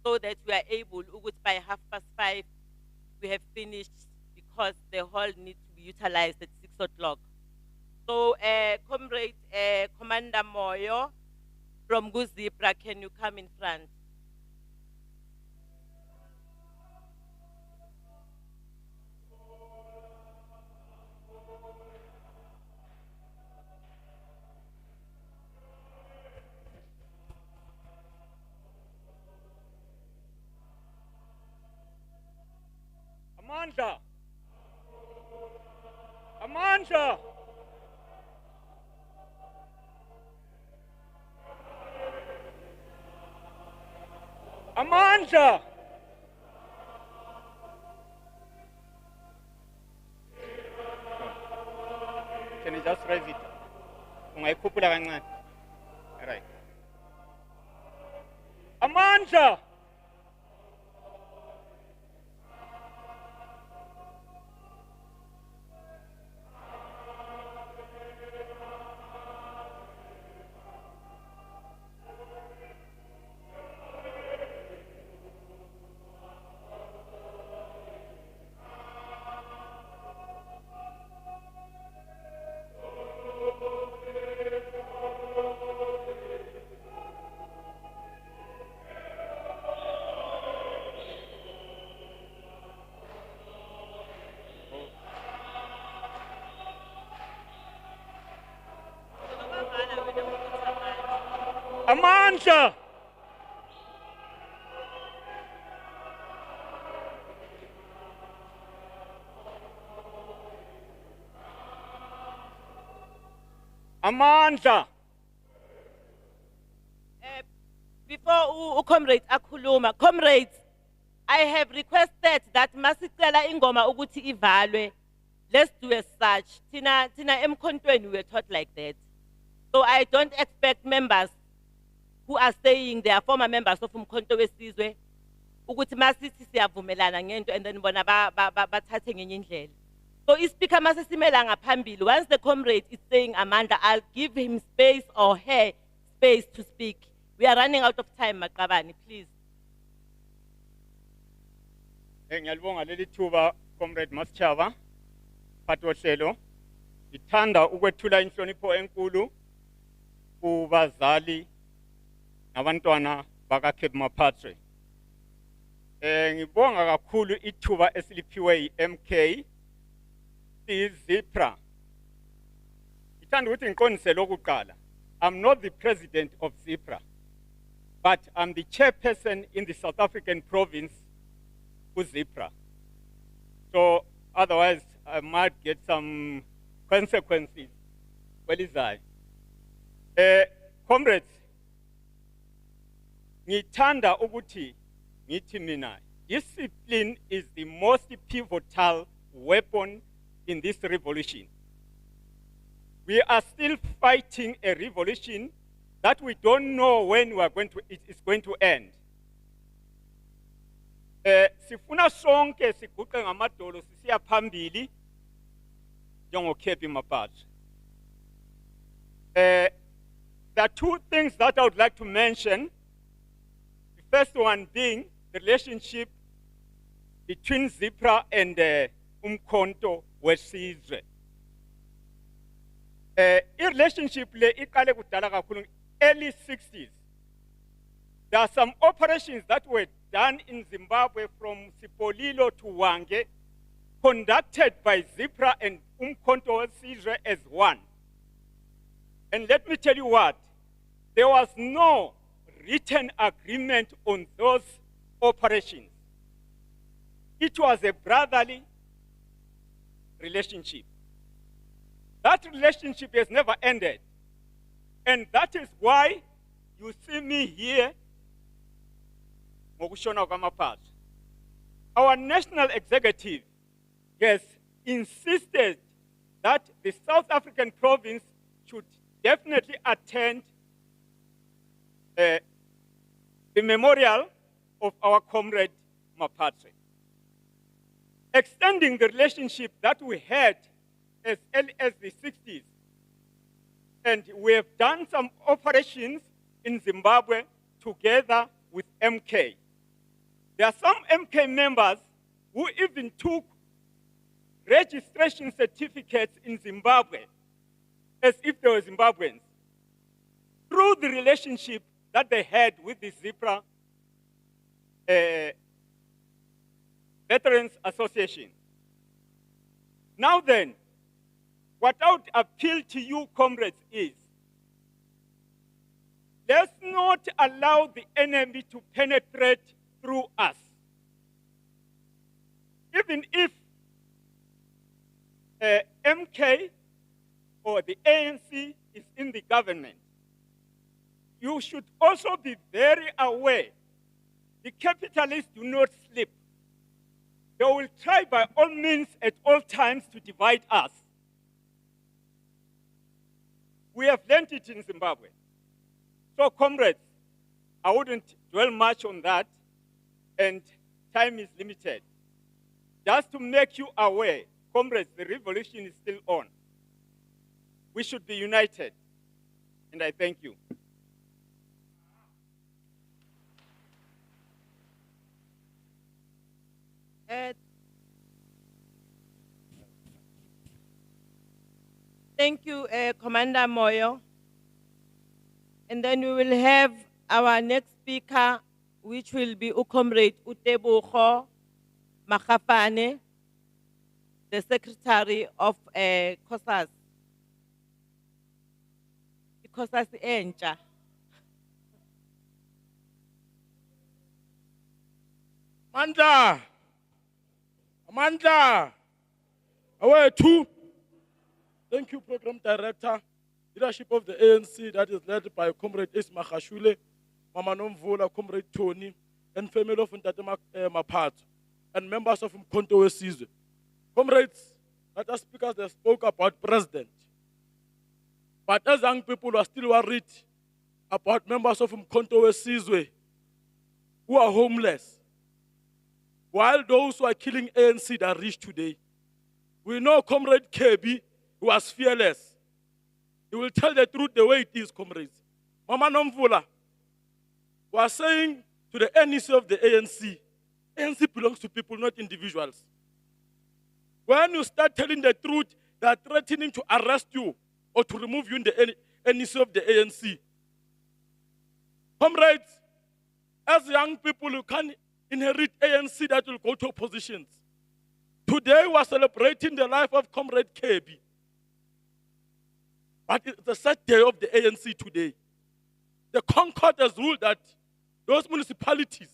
so that we are able ukuthi by 5:30 we have finished, because the hall needs to be utilized at 6 o'clock. So Comrade Commander Moyo from Guzibra, can you come in front? Amandla. Amandla. Amandla. Can you just raise it? Ungayikhuphula kancane. All right. Amandla. Amandla. Amandla. Before Comrade akhuluma, comrades, I have requested that masicela ingoma ukuthi ivalwe. Let's do as such. Tina emkhontweni we were taught like that. So I don't expect members who are saying they are former members of umkhonto wesizwe ukuthi masithi siyavumelana ngento and then bona bathathe ngenye indlela. So ispeaker masisimela ngaphambili, once the comrade is saying Amanda, I'll give him space or her space to speak. We are running out of time, Maqabani, please. Ngiyalibonga leli thuba Comrade Masichava Patoshelo. Ngithanda ukwethula inhlonipho enkulu kubazali nabantwana baka Kebby Maphatsoe. Ngibonga kakhulu ithuba esiliphiwe yi-MK Zipra. Ngithanda ukuthi ngiqondise lokuqala. I'm not the president of Zipra, but I'm the chairperson in the South African province for Zipra. So otherwise I might get some consequences. Well, is I. Comrades, ngithanda ukuthi ngithi mina, discipline is the most pivotal weapon in this revolution. We are still fighting a revolution that we don't know when it is going to end. Sifuna sonke siguqe ngamadolo sisiya phambili njengo Kebby Maphatsoe. There are two things that I would like to mention. The first one being the relationship between Zipra and Umkhonto wesizwe. I-relationship le iqale kudala kakhulu early 60s. There are some operations that were done in Zimbabwe from Sipolilo to Wange, conducted by Zipra and Umkhonto wesizwe as one. And let me tell you what, there was no written agreement on those operations. It was a brotherly relationship. That relationship has never ended. And that is why you see me here, Mokushona Maphatsoe. Our national executive has insisted that the South African province should definitely attend the memorial of our comrade Maphatsoe. Extending the relationship that we had as early as the 60s. And we have done some operations in Zimbabwe together with MK. There are some MK members who even took registration certificates in Zimbabwe as if they were Zimbabweans through the relationship that they had with the Zipra Veterans Association. Now then, what I would appeal to you, comrades, is let's not allow the enemy to penetrate through us. Even if MK or the ANC is in the government, you should also be very aware the capitalists do not sleep. They will try by all means at all times to divide us. We have learned it in Zimbabwe. So, comrades, I wouldn't dwell much on that, and time is limited. Just to make you aware, comrades, the revolution is still on. We should be united, and I thank you. Thank you, Commander Moyo. And then we will have our next speaker, which will be Comrade Kebby Maphatsoe, the Secretary of COSAS. COSAS entsha. Amandla, away two. Thank you, Program Director, leadership of the ANC that is led by Comrade Maphatsoe, Mama Nomvula, Comrade Tony, and family of Ntate Maphatsoe, and members of MKMVA Sizwe. Comrades, let us speakers they spoke about president. But as young people are still worried about members of MKMVA Sizwe who are homeless, while those who are killing ANC are rich today. We know Comrade Kebby was fearless. He will tell the truth the way it is, comrades. Mama Nomvula was saying to the NEC of the ANC belongs to people, not individuals. When you start telling the truth, they are threatening to arrest you or to remove you in the NEC of the ANC. Comrades, as young people, you can inherit ANC that will go to oppositions. Today we are celebrating the life of Comrade Kebby. But it's the sad day of the ANC today. The Concord has ruled that those municipalities,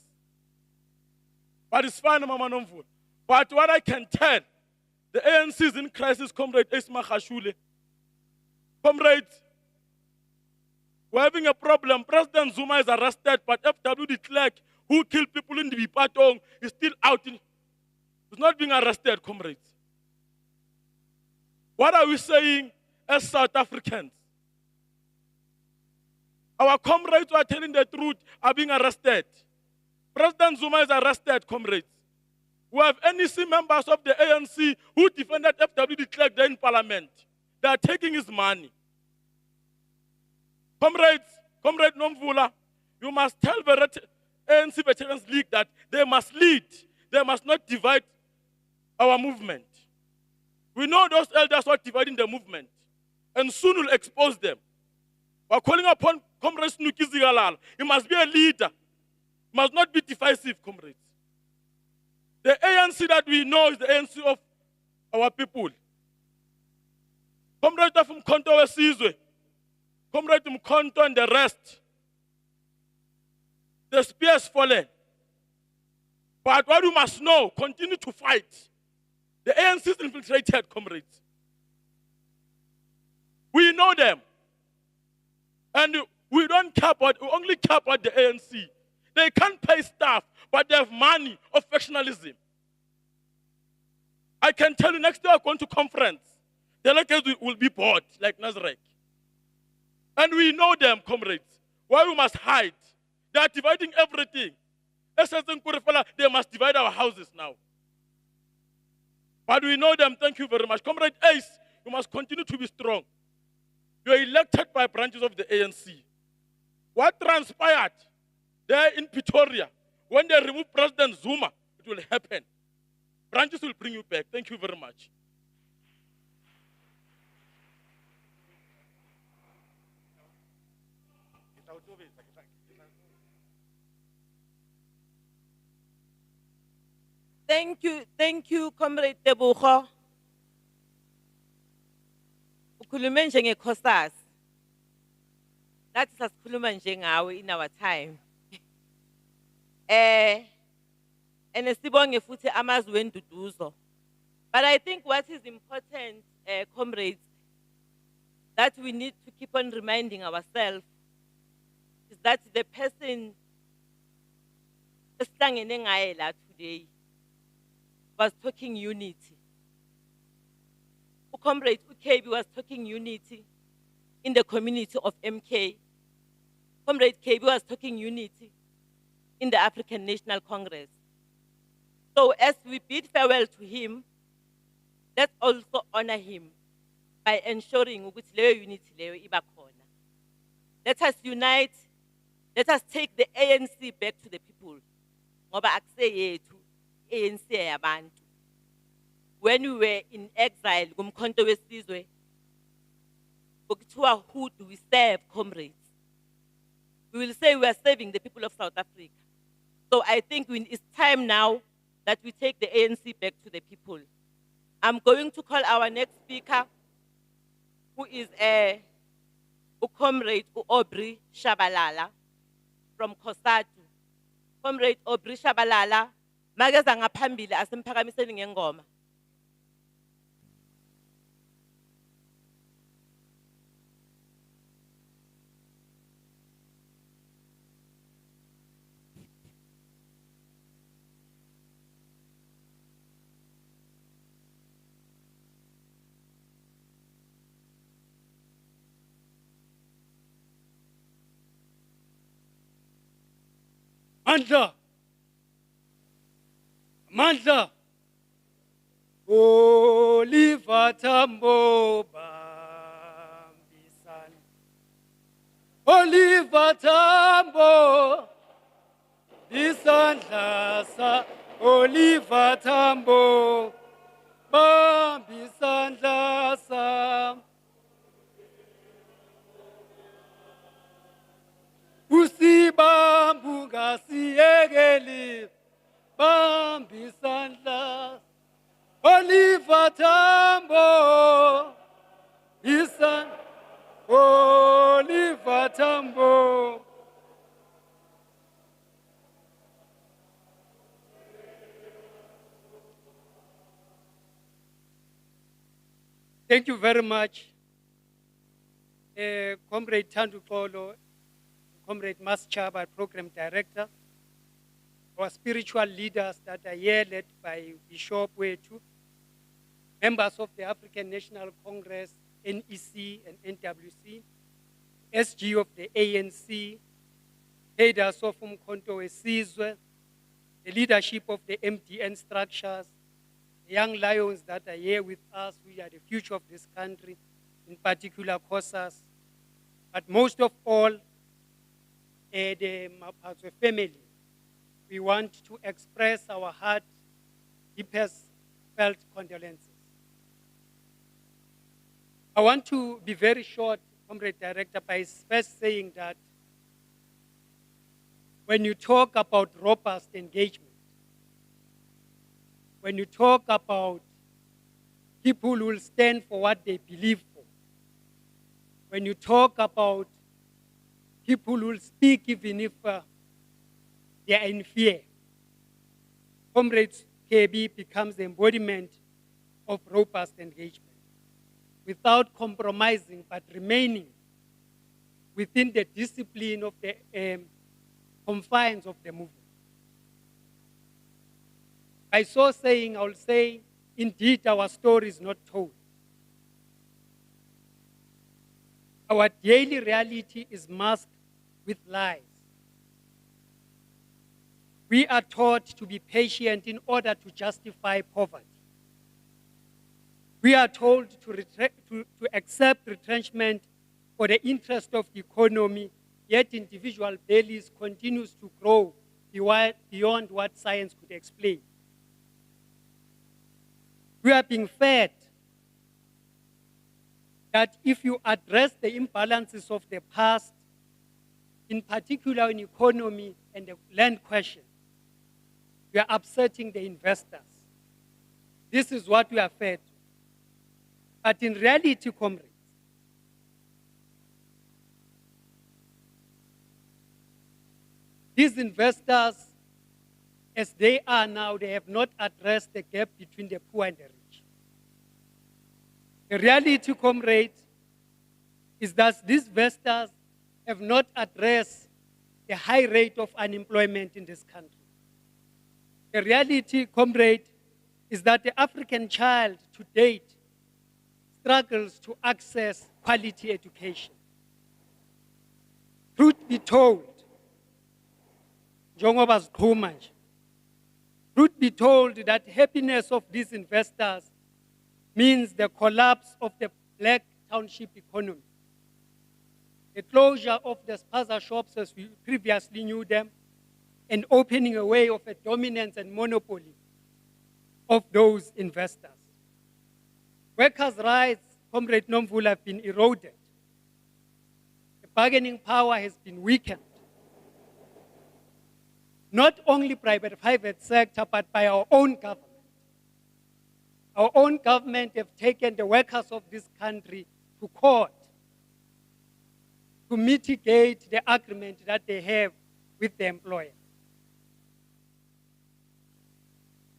but it's fine, Mama Nomvula. But what I can tell, the ANC is in crisis, Comrade Maphatsoe. Comrades, we're having a problem. President Zuma is arrested, but FW de Klerk, who killed people in the Bipatong, is still out. He's not being arrested, comrades. What are we saying as South Africans? Our comrades who are telling the truth are being arrested. President Zuma is arrested, comrades. We have NEC members of the ANC who defended FW de Klerk there in Parliament. They are taking his money. Comrades, Comrade Nomvula, you must tell the ANC Veterans League that they must lead. They must not divide our movement. We know those elders who are dividing the movement, and soon we'll expose them. We're calling upon Comrade Snuki Zigalala. He must be a leader. He must not be divisive, comrades. The ANC that we know is the ANC of our people. Comrade from MKMVA Sizwe, Comrade Mkonto and the rest. The spear has fallen. But what we must know, continue to fight. The ANC is infiltrated, comrades. We know them. And we don't care about, we only care about the ANC. They can't pay staff, but they have money of factionalism. I can tell you next day I'm going to conference. The electors will be bored, like Nazareth. And we know them, comrades. Why we must hide? They are dividing everything. They must divide our houses now. But we know them. Thank you very much. Comrade Ace, you must continue to be strong. You are elected by branches of the ANC. What transpired there in Pretoria, when they remove President Zuma, it will happen. Branches will bring you back. Thank you very much. Thank you, Comrade Tebogo. Ukhulume njengeCOSAS. That is asikhuluma njengawe in our time. And sibonge futhi amazwi enduduzo. But I think what is important, comrades, that we need to keep on reminding ourselves is that the person esihlangene ngaye la today was talking unity. Comrade Kebby was talking unity in the community of MK. Comrade Kebby was talking unity in the African National Congress. So as we bid farewell to him, let's also honor him by ensuring ukuthi leyo unity leyo iba khona. Let us unite. Let us take the ANC back to the people. Ngoba akuseyethu ANC yabantu. When we were in exile, kumkhonto wesizwe, kuthiwa, who do we serve, comrades? We will say we are serving the people of South Africa. So I think it's time now that we take the ANC back to the people. I'm going to call our next speaker, who is a comrade Aubrey Shabalala from Kosatu. Comrade Aubrey Shabalala, mageza ngaphambili asemphakamiseni ngengoma. Mandla. Mandla. Oliver Tambo Bambisan. Oliver Tambo Bisandla. Oliver Tambo Bambisandla. Usibambu ngasiyekeli bambisandla. Oliver Tambo Isan Oliver Tambo. Thank you very much, Comrade Tandu Kolo, Comrade Maschaba, Program Director, our spiritual leaders that are here led by Bishop Wetu, members of the African National Congress, NEC and NWC, SG of the ANC, leaders of Umkhonto Wesizwe, the leadership of the MDN structures, the young lions that are here with us, we are the future of this country, in particular COSAS, but most of all, the Maphatsoe family. We want to express our heart, deepest felt condolences. I want to be very short, Comrade Director, by first saying that when you talk about robust engagement, when you talk about people who will stand for what they believe for, when you talk about people who will speak even if they are in fear, Comrade Kebby becomes the embodiment of robust engagement without compromising but remaining within the discipline of the confines of the movement. By so saying, I will say, indeed, our story is not told. Our daily reality is masked with lies. We are taught to be patient in order to justify poverty. We are told to accept retrenchment for the interest of the economy, yet individual bellies continues to grow beyond what science could explain. We are being fed that if you address the imbalances of the past, in particular in economy and the land question, we are upsetting the investors. This is what we are fed. But in reality, comrades, these investors, as they are now, they have not addressed the gap between the poor and the rich. The reality, comrades, is that these investors have not addressed the high rate of unemployment in this country. The reality, comrade, is that the African child to date struggles to access quality education. Truth be told, truth be told that happiness of these investors means the collapse of the black township economy, the closure of the spaza shops as we previously knew them, and opening a way of a dominance and monopoly of those investors. Workers' rights, Comrade Nomvula, have been eroded. The bargaining power has been weakened. Not only by the private sector, but by our own government. Our own government have taken the workers of this country to court to mitigate the agreement that they have with the employer.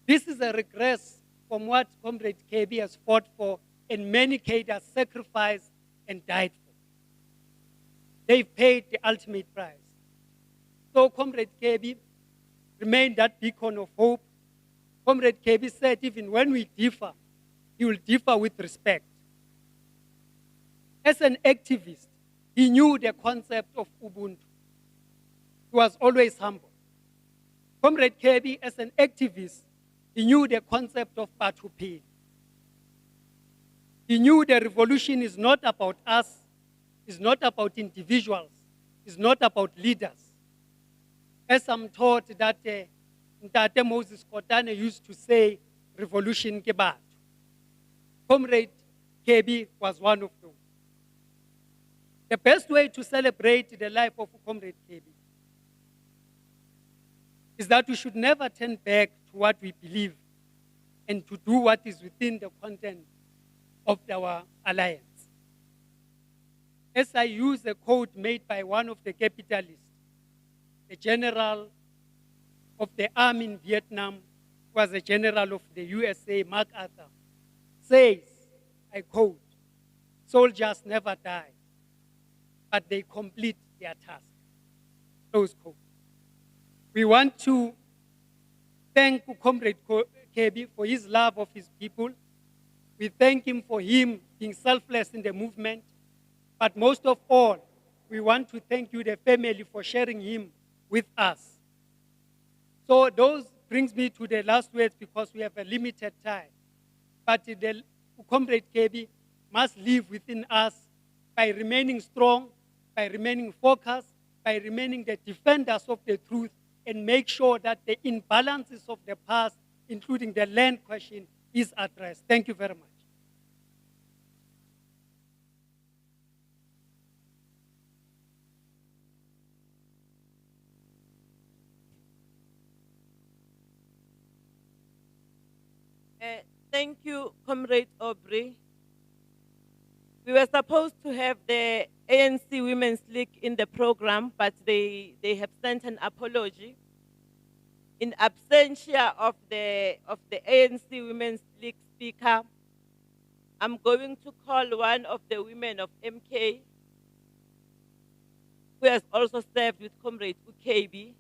This is a regress from what Comrade Kebby has fought for and many cadres sacrificed and died for. They've paid the ultimate price. So Comrade Kebby remained that beacon of hope. Comrade Kebby said, even when we differ, he will differ with respect. As an activist, he knew the concept of Ubuntu. He was always humble. Comrade Kebby, as an activist, he knew the concept of Batupili. He knew the revolution is not about us, it's not about individuals, it's not about leaders. As I'm taught that Ntate Moses Kotane used to say, revolution ke batho. Comrade Kebby was one of those. The best way to celebrate the life of Comrade Kebby is that we should never turn back to what we believe and to do what is within the content of our alliance. As I use a quote made by one of the capitalists, the general of the army in Vietnam, was a general of the USA, MacArthur, says, I quote, soldiers never die, but they complete their task. Close quote. We want to thank Comrade Kebby for his love of his people. We thank him for him being selfless in the movement. But most of all, we want to thank you, the family, for sharing him with us. So those brings me to the last words because we have a limited time. But the Comrade Kebby must live within us by remaining strong, by remaining focused, by remaining the defenders of the truth, and make sure that the imbalances of the past, including the land question, is addressed. Thank you very much. Thank you, Comrade Aubrey. We were supposed to have the ANC Women's League in the program, but they have sent an apology. In absentia of the ANC Women's League speaker, I'm going to call one of the women of MK, who has also served with Comrade Kebby,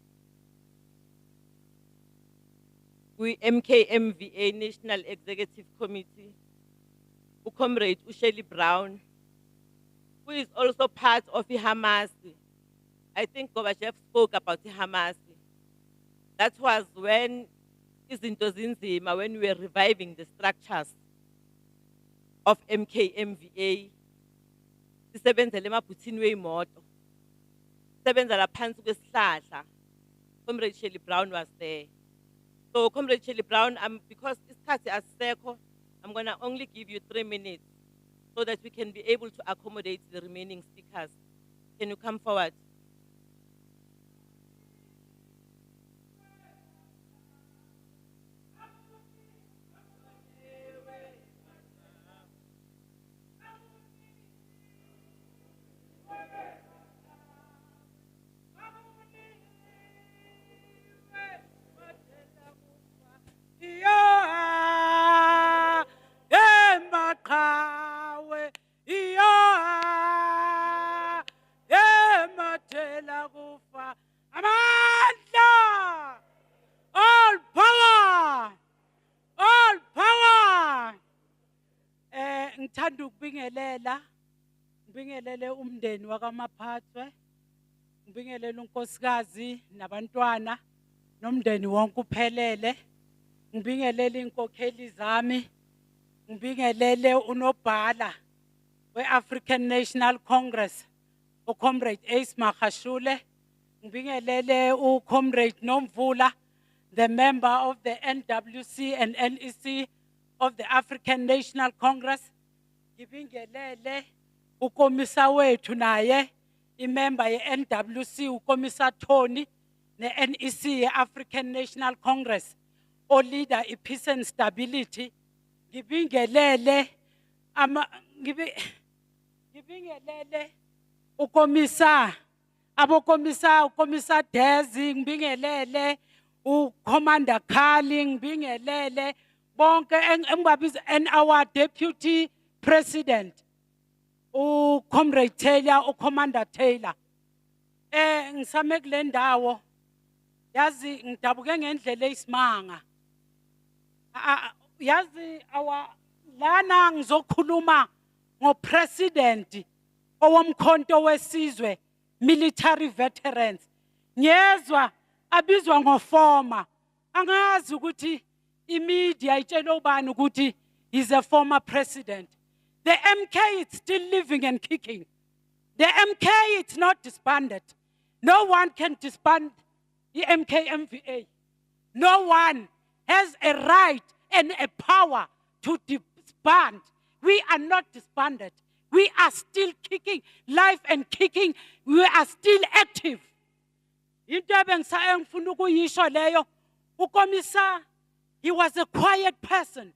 we MKMVA National Executive Committee, Comrade Shelley Brown, who is also part of the Hamas. I think Gorbachev spoke about the Hamas. That was when when we were reviving the structures of MKMVA. Sisebenzela emabhuthini weimoto. Sisebenzela phansi kwesihlahla. Comrade Shelley Brown was there. So, Comrade Shelley Brown, because isikhathi asisekho, I'm going to only give you 3 minutes so that we can be able to accommodate the remaining speakers. Can you come forward? Embaqa ngithanda ukubingelela ngibingelele umndeni wakaMaphatsoe, ngibingelele unkosikazi nabantwana nomndeni wonke uphelele, ngibingelele inkokheli zami, ngibingelele unobhala we-African National Congress uComrade Maphatsoe, ngibingelele uComrade Nomvula, the member of the NWC and NEC of the African National Congress, ngibingelele ukomisa wethu naye imember ye-NWC ukomisa Tony ne-NEC ye-African National Congress o-leader i-peace and stability, ngibingelele ngibingelele ukomisa ukomisa Dezi, ngibingelele uCommander Khali, ngibingelele bonke engibabiza, and our deputy president uComrade Taylor, uCommander Taylor. Ngisame kule ndawo yazi ngidabuke ngendlela eyisimanga. Yazi lana ngizokhuluma ngopresident owomkhonto wesizwe military veterans. Ngiyezwa abizwa ngofoma, angazi ukuthi imedia itshela ubani ukuthi he's a former president. The MK is still living and kicking. The MK is not disbanded. No one can disband the MKMVA. No one has a right and a power to disband. We are not disbanded. We are still kicking, live and kicking. We are still active. Into engifuna ukuyisho leyo, ukomisa, he was a quiet person.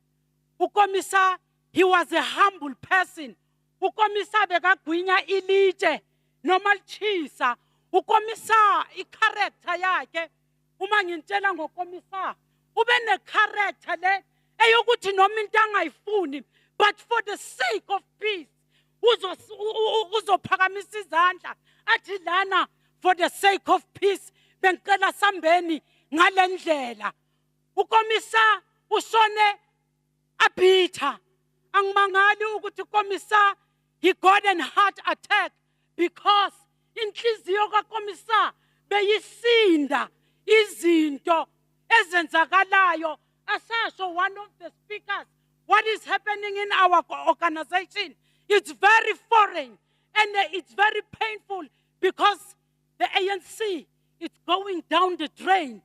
Ukomisa, he was a humble person. Ukomisa bekagwinya ilitshe noma lichisa. Ukomisa i-character yakhe, uma ngintshela ngokomisa, ube ne-character le eyokuthi noma into angayifuni, but for the sake of peace uzophakamisa izandla athi lana for the sake of peace bengicela sambeni ngalendlela. Ukomisa ushone abitha. Angimangali ukuthi ukomisa he got an heart attack because inhliziyo kakomisa beyisinda izinto ezenzakalayo. Asasho one of the speakers, what is happening in our organization, it's very foreign and it's very painful because the ANC is going down the drain.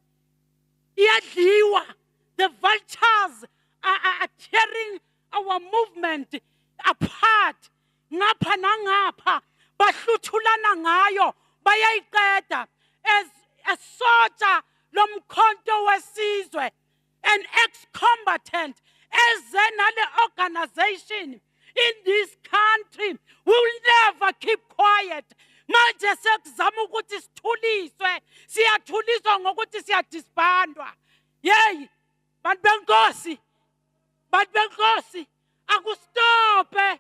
Iyadliwa. The vultures are tearing our movement apart. Ngapha nangapha bahluthulana ngayo bayayiqeda. As a soldier lomkhonto wesizwe, an ex-combatant, as an organization in this country, we will never keep quiet. Manje sekuzama ukuthi sithuliswe, siyathuliswa ngokuthi siyadisbandwa. Yey, bantu benkosi, akustope,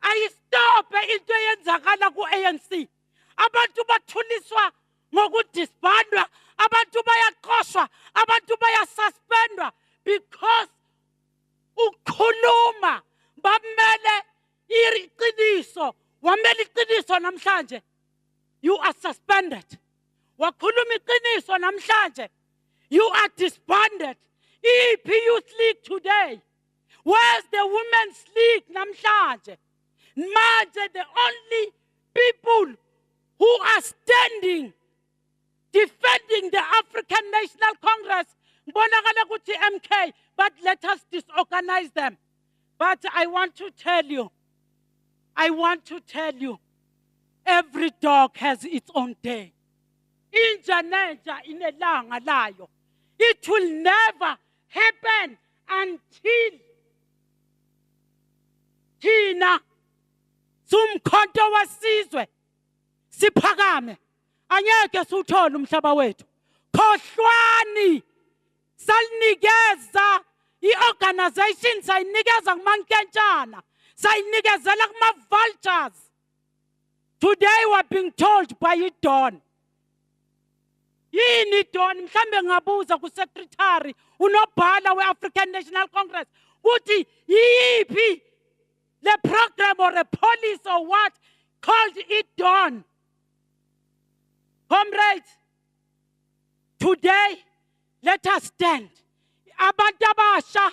ayistope into eyenzakala ku-ANC. Abantu bathuliswa ngokudisbandwa, abantu bayaqoshwa, abantu bayasuspendwa because ukhuluma bamele iqiniso, wamele iqiniso namhlanje, you are suspended. Wakhuluma iqiniso namhlanje, you are disbanded. EP Youth League today. Where's the Women's League namhlanje? Manje, the only people who are standing defending the African National Congress, ngibonakala ukuthi MK, but let us disorganize them. But I want to tell you, every dog has its own day. Inja nenja inelanga layo. It will never happen until thina sumkhonto wasizwe siphakame. Anyeke siwuthole umhlaba wethu. Khohlwani salinikeza i-organization, sayinikeza kumankentshana, sayinikezela kuma-vultures. Today we're being told by iDawn. Yini iDawn? Mhlambe ngabuza ku-secretary unobhala we-African National Congress ukuthi yiphi le Let us stand. Abantu abasha,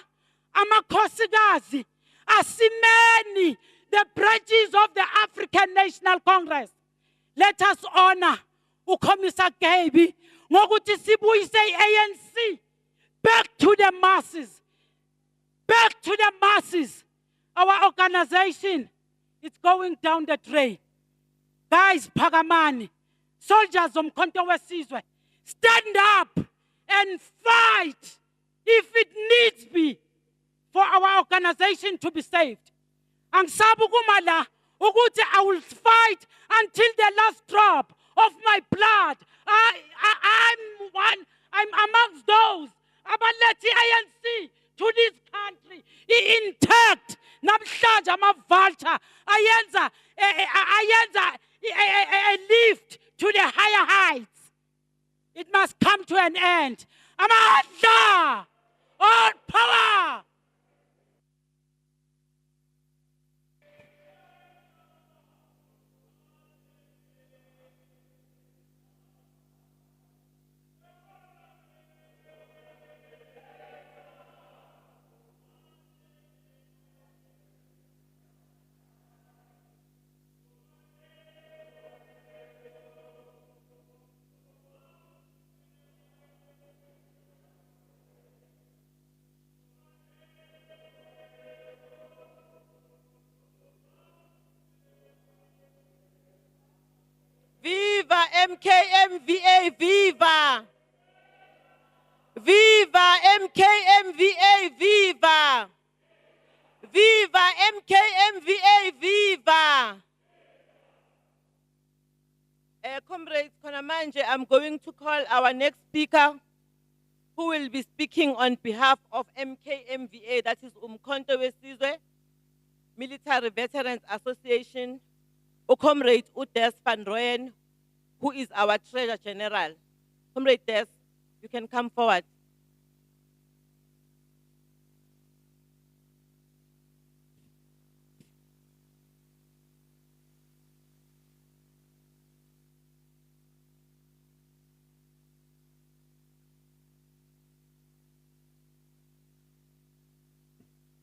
amakhosikazi, asimeni, the branches of the African National Congress. Let us honor uKhombisa Kebby ngokuthi sibuyise ANC back to the masses. Back to the masses. Our organization is going down the drain. Guys, Phakamani, soldiers omkhonto wesizwe, stand up and fight if it needs be for our organization to be saved. Angisabu kumala ukuthi I will fight until the last drop of my blood. I'm amongst those abalethi ANC to this country intact. Namhlanje ama-vulture ayenza a lift to the higher heights. It must come to an end. Amandla, all power. Viva MKMVA, viva! Viva MKMVA, viva! Viva MKMVA, viva! Comrades, Konamanje, I'm going to call our next speaker, who will be speaking on behalf of MKMVA, that is Umkhonto Wesizwe Military Veterans Association, Comrade Des van Rooyen, who is our Treasurer General. Comrade Des, you can come forward.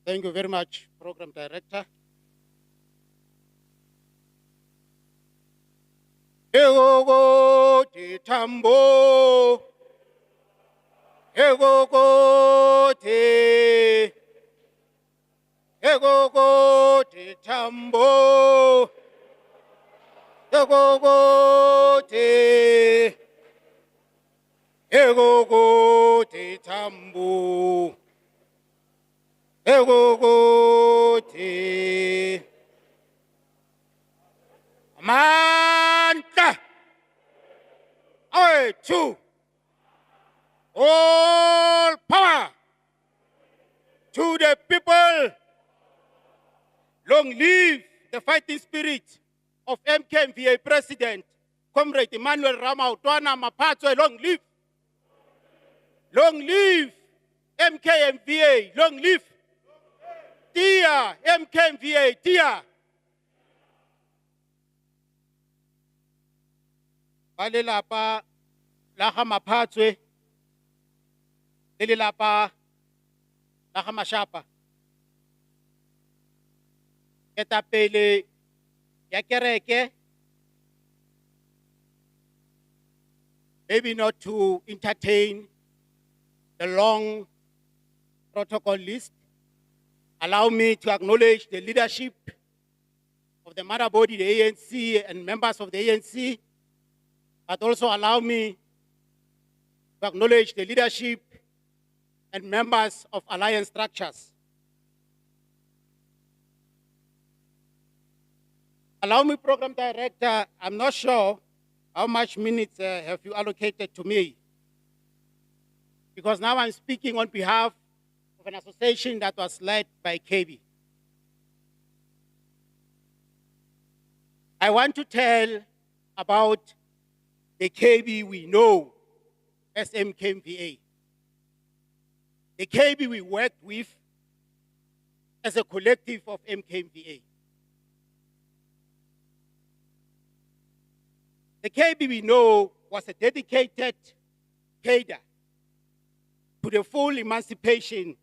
Thank you very much, Program Director. Egogo te tambo, egogo te tambo, egogo te tambo, egogo te. Manta, away two, all power to the people. Long live the fighting spirit of MKMVA President, Comrade Emmanuel Ramautwana Maphatsoe. Long live. Long live MKMVA. Long live. Dear MKMVA, dear. Balelapa la ga Maphatsoe le lelapa la ga Mashapa, ketapele ya kereke, maybe not to entertain the long protocol list, allow me to acknowledge the leadership of the mother body, the ANC, and members of the ANC, but also allow me to acknowledge the leadership and members of alliance structures. Allow me, Program Director, I'm not sure how much minutes have you allocated to me, because now I'm speaking on behalf of an association that was led by Kebby. I want to tell about the Kebby we know as MKMVA. The Kebby we worked with as a collective of MKMVA. The Kebby we know was a dedicated cadre to the full emancipation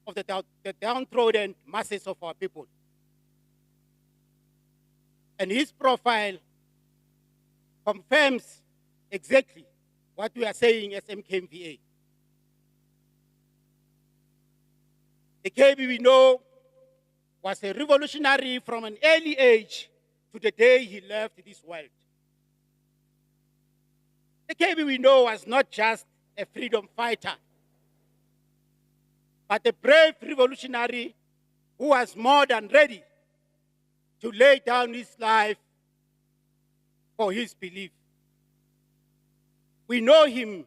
of the downtrodden masses of our people. And his profile confirms exactly what we are saying as MKMVA. The Kebby we know was a revolutionary from an early age to the day he left this world. The Kebby we know was not just a freedom fighter, but a brave revolutionary who was more than ready to lay down his life for his belief. We know him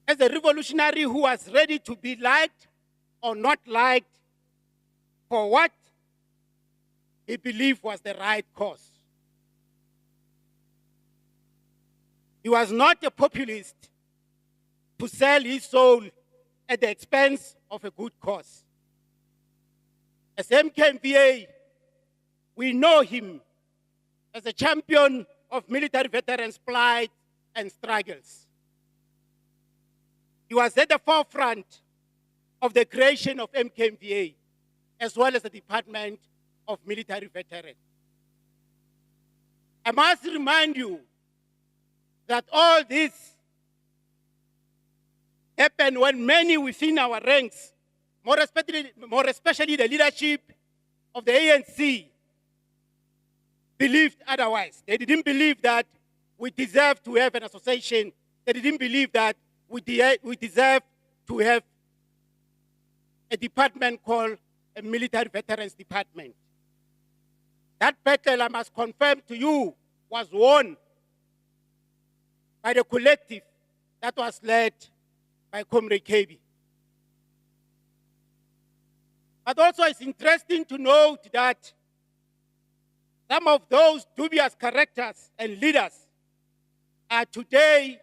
as a revolutionary who was ready to be liked or not liked for what he believed was the right cause. He was not a populist to sell his soul at the expense of a good cause. As MKMVA, we know him as a champion of military veterans' plight and struggles. He was at the forefront of the creation of MKMVA, as well as the Department of Military Veterans. I must remind you that all this happened when many within our ranks, more especially the leadership of the ANC, believed otherwise. They didn't believe that we deserve to have an association. They didn't believe that we deserve to have a department called a Military Veterans Department. That battle, I must confirm to you, was won by the collective that was led by Comrade Kebby. But also it's interesting to note that some of those dubious characters and leaders are today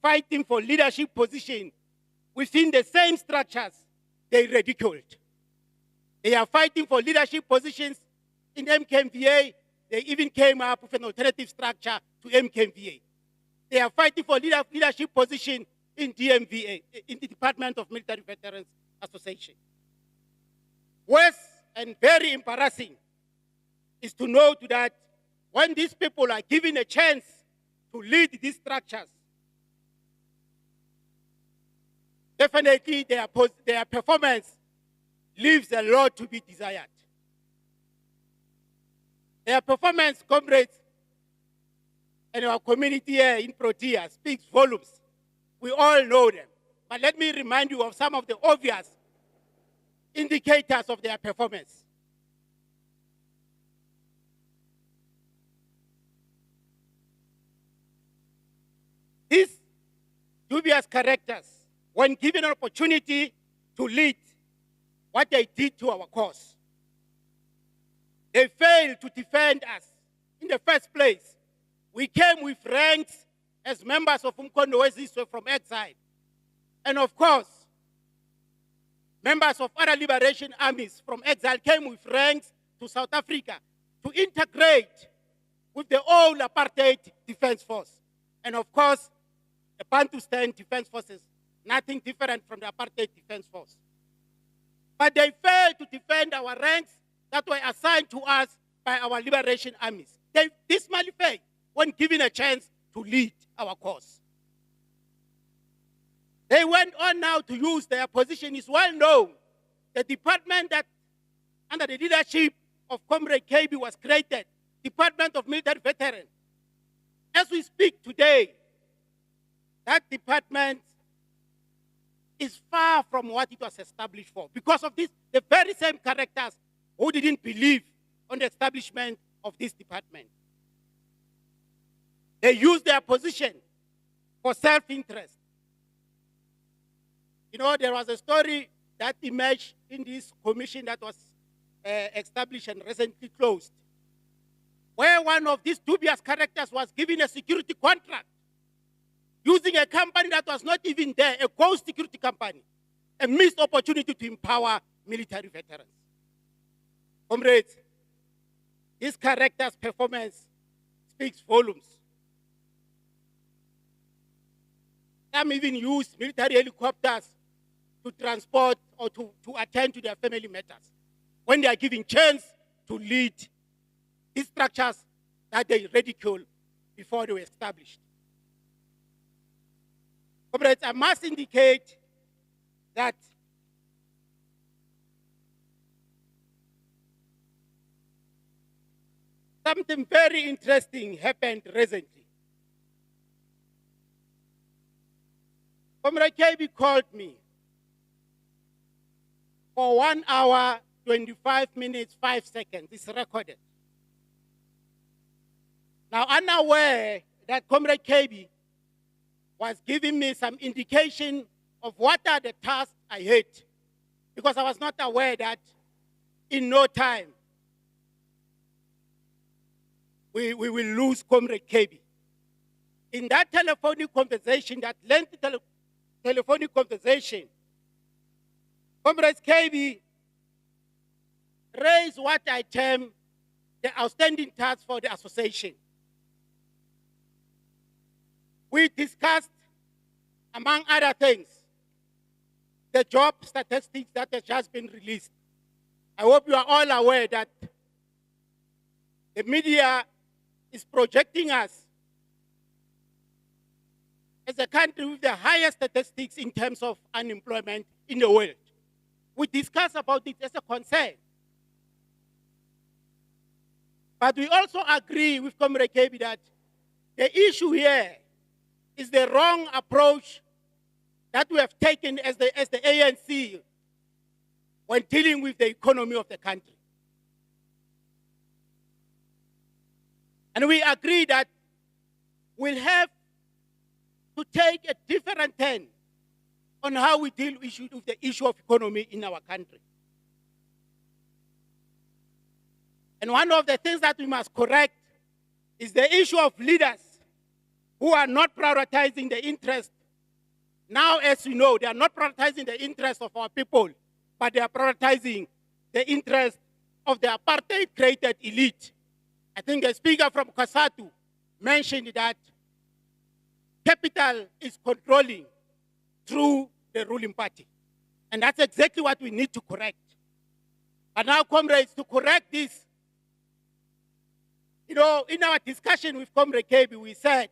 fighting for leadership position within the same structures they ridiculed. They are fighting for leadership positions in MKMVA. They even came up with an alternative structure to MKMVA. They are fighting for leadership position in DMVA, in the Department of Military Veterans Association. Worse and very embarrassing is to note that when these people are given a chance to lead these structures, definitely their performance leaves a lot to be desired. Their performance, comrades, and our community here in Protea speaks volumes. We all know them. But let me remind you of some of the obvious indicators of their performance. These dubious characters, when given an opportunity to lead what they did to our cause, they failed to defend us in the first place. We came with ranks as members of Umkondo Wesizwe from exile. And of course, members of other liberation armies from exile came with ranks to South Africa to integrate with the old apartheid defense force. And of course, the Bantustan defense forces, nothing different from the apartheid defense force. But they failed to defend our ranks that were assigned to us by our liberation armies. They dismally failed when given a chance to lead our cause. They went on now to use their position. Is well known. The department that, under the leadership of Comrade Kebby, was created, Department of Military Veterans. As we speak today, that department is far from what it was established for. Because of this, the very same characters who didn't believe on the establishment of this department. They used their position for self-interest. You know, there was a story that emerged in this commission that was established and recently closed, where one of these dubious characters was given a security contract using a company that was not even there, a ghost security company, a missed opportunity to empower military veterans. Comrades, this character's performance speaks volumes. Some even use military helicopters to transport or to attend to their family matters when they are given chance to lead these structures that they ridicule before they were established. Comrades, I must indicate that something very interesting happened recently. Comrade Kebby called me for 1 hour, 25 minutes, 5 seconds. It's recorded. Now, unaware that Comrade Kebby was giving me some indication of what are the tasks I had, because I was not aware that in no time we will lose Comrade Kebby. In that telephonic conversation, that lengthy telephonic conversation, Comrade Kebby raised what I term the outstanding task for the association. We discussed, among other things, the job statistics that has just been released. I hope you are all aware that the media is projecting us as a country with the highest statistics in terms of unemployment in the world. We discuss about it as a concern. But we also agree with Comrade Kebby that the issue here is the wrong approach that we have taken as the ANC when dealing with the economy of the country. And we agree that we'll have to take a different turn on how we deal with the issue of economy in our country. And one of the things that we must correct is the issue of leaders who are not prioritizing the interest. Now, as you know, they are not prioritizing the interest of our people, but they are prioritizing the interest of the apartheid-created elite. I think a speaker from Kasatu mentioned that capital is controlling through the ruling party. And that's exactly what we need to correct. But now, comrades, to correct this, you know, in our discussion with Comrade Kebby, we said,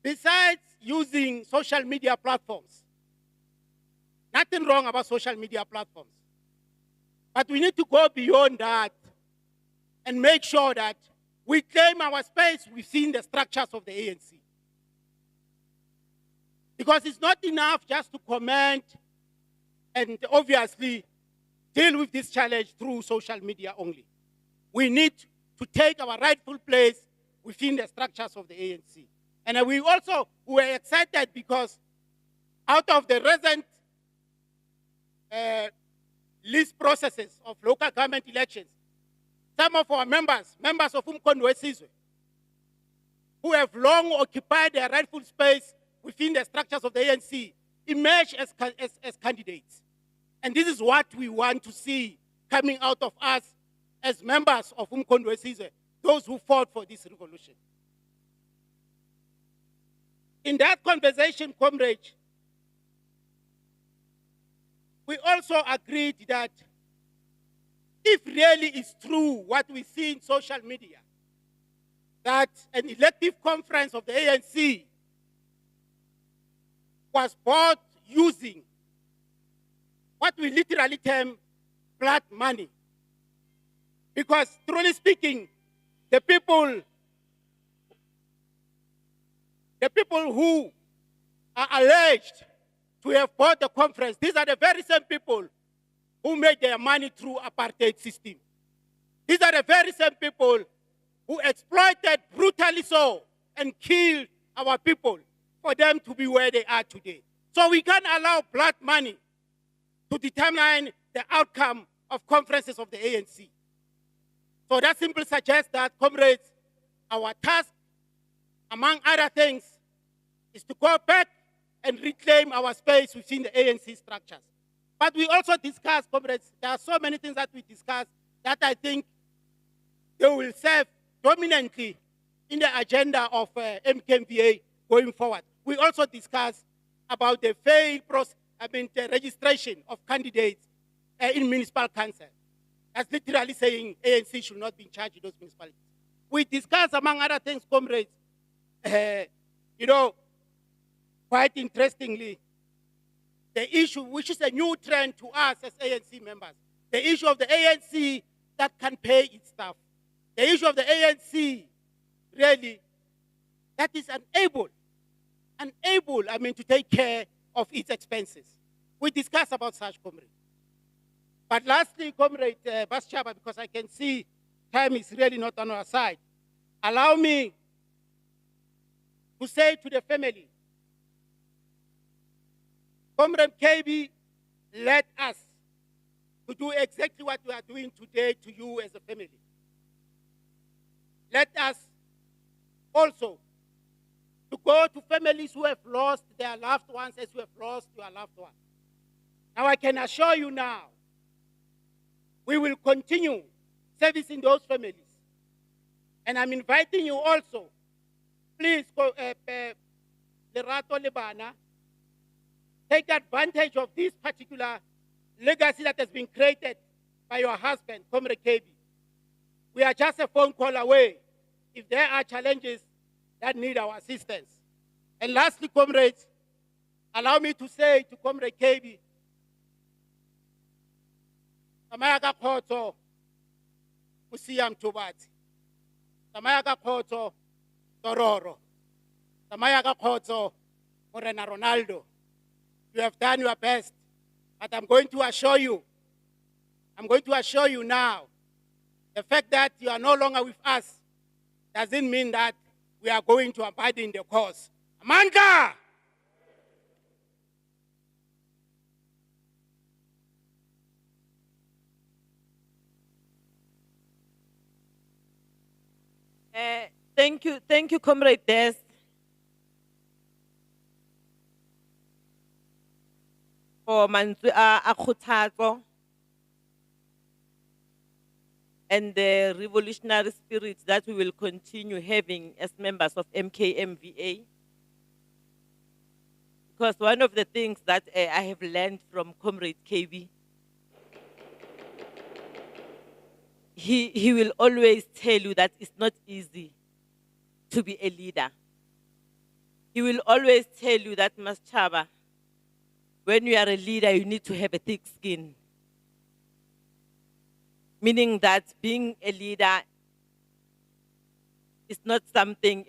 besides using social media platforms, nothing wrong about social media platforms, but we need to go beyond that and make sure that we claim our space within the structures of the ANC. Because it's not enough just to comment and obviously deal with this challenge through social media only. We need to take our rightful place within the structures of the ANC. And we also were excited because out of the recent list processes of local government elections, some of our members of Umkhondo Wesizwe, who have long occupied their rightful space within the structures of the ANC, emerge as candidates. And this is what we want to see coming out of us as members of Umkhondo Wesizwe, those who fought for this revolution. In that conversation, comrade, we also agreed that if really it's true what we see in social media, that an elective conference of the ANC was bought using what we literally term blood money. Because truly speaking, the people who are alleged to have bought the conference, these are the very same people who made their money through apartheid system. These are the very same people who exploited brutally so and killed our people for them to be where they are today. So we can't allow blood money to determine the outcome of conferences of the ANC. So that simply suggests that, comrades, our task, among other things, is to go back and reclaim our space within the ANC structures. But we also discuss, comrades, there are so many things that we discuss that I think they will serve dominantly in the agenda of MKMVA going forward. we also discussed about the failed process, the registration of candidates in municipal council. That's literally saying ANC should not be in charge of those municipalities. We discussed, among other things, comrades, quite interestingly, the issue, which is a new trend to us as ANC members, the issue of the ANC that can pay its staff. The issue of the ANC, really, that is unable, to take care of its expenses. We discussed about such, comrade. But lastly, Comrade Baschaba, because I can see time is really not on our side, allow me to say to the family, Comrade Kebby led us to do exactly what we are doing today to you as a family. Let us also to go to families who have lost their loved ones as you have lost your loved ones. Now I can assure you now, we will continue servicing those families. And I'm inviting you also, please, Lerato Lebana, take advantage of this particular legacy that has been created by your husband, Comrade Kebby. We are just a phone call away if there are challenges that need our assistance. And lastly, comrades, allow me to say to Comrade Kebby, Samaya ka khotso, Usiya Mtubati. Samaya ka khotso, Tororo. Samaya ka khotso, Morena Ronaldo. You have done your best, but I'm going to assure you now, the fact that you are no longer with us doesn't mean that we are going to abandon the cause. Amanda! Thank you, Comrade Des. For mantswe a kgothatso and the revolutionary spirit that we will continue having as members of MKMVA. Because one of the things that I have learned from Comrade Kebby, he will always tell you that it's not easy to be a leader. He will always tell you that, Maschaba, when you are a leader, you need to have a thick skin. Meaning that being a leader is not something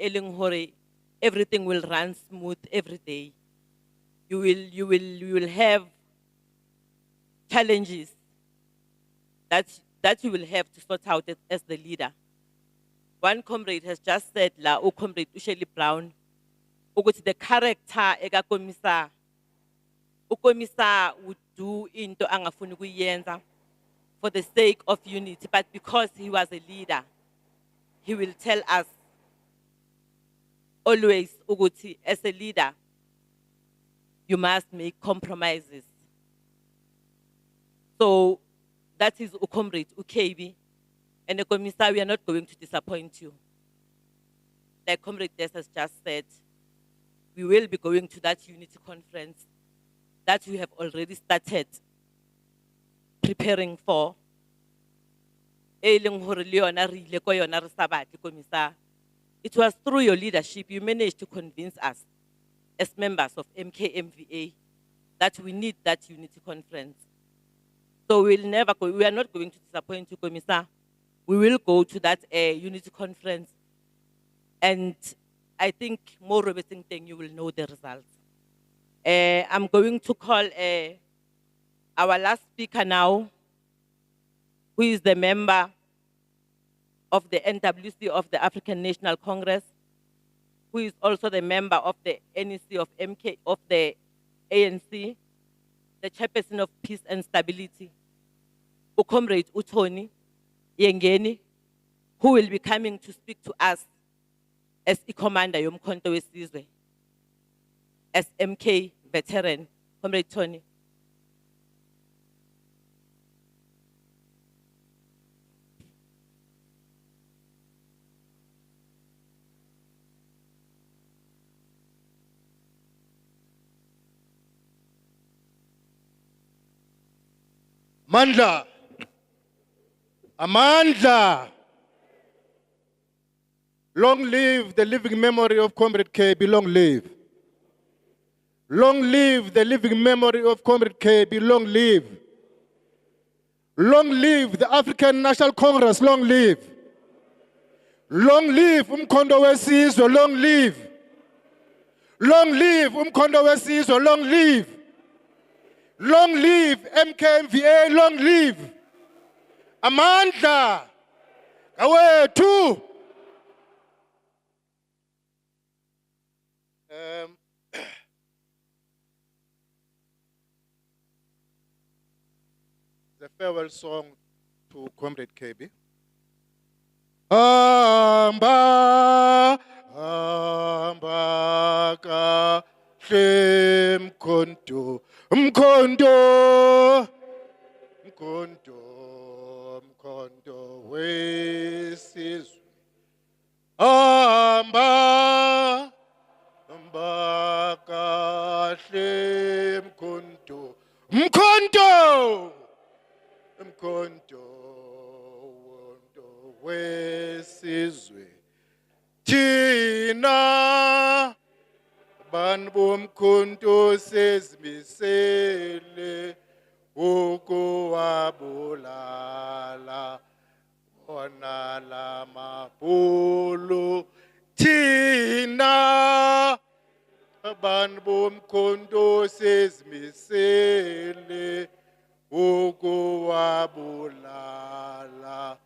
everything will run smooth every day. You will have challenges that you will have to sort out as the leader. One comrade has just said, Comrade Usheli Brown, the character ega komisa, ukomisa would do into angafuni kuyenza for the sake of unity, but because he was a leader, he will tell us always, Uguti, as a leader, you must make compromises. So that is Comrade Kebby. And the Commissar, we are not going to disappoint you. Like Comrade Des has just said, we will be going to that unity conference that we have already started preparing for. It was through your leadership you managed to convince us as members of MKMVA that we need that unity conference. So we are not going to disappoint you, Commissar. We will go to that unity conference, and I think more Robertson thing you will know the results. I'm going to call our last speaker now, who is the member of the NWC of the African National Congress, who is also the member of the NEC of the ANC, the chairperson of Peace and Stability, Comrade Utoni Yengeni, who will be coming to speak to us as a commander Yomkhonto Wesizwe, as MK veteran, Comrade Tony. Mandla. Amandla. Long live the living memory of Comrade Kebby, long live. Long live the living memory of Comrade Kebby, long live. Long live the African National Congress, long live. Long live umkhondo wesizwe, long live. Long live umkhondo wesizwe, long live. Long live MKMVA, long live. Amandla. Awethu. The farewell song to Comrade Kebby. Amba, amba kahle mkhonto, mkhonto, mkhonto, mkhonto wesizwe. Amba, amba kahle mkhonto, mkhonto, mkhonto wesizwe. Thina bantu bomkhonto sezimisele ukuwabulala wona la mabhulu. Thina bantu bomkhonto sezimisele ukuwabulala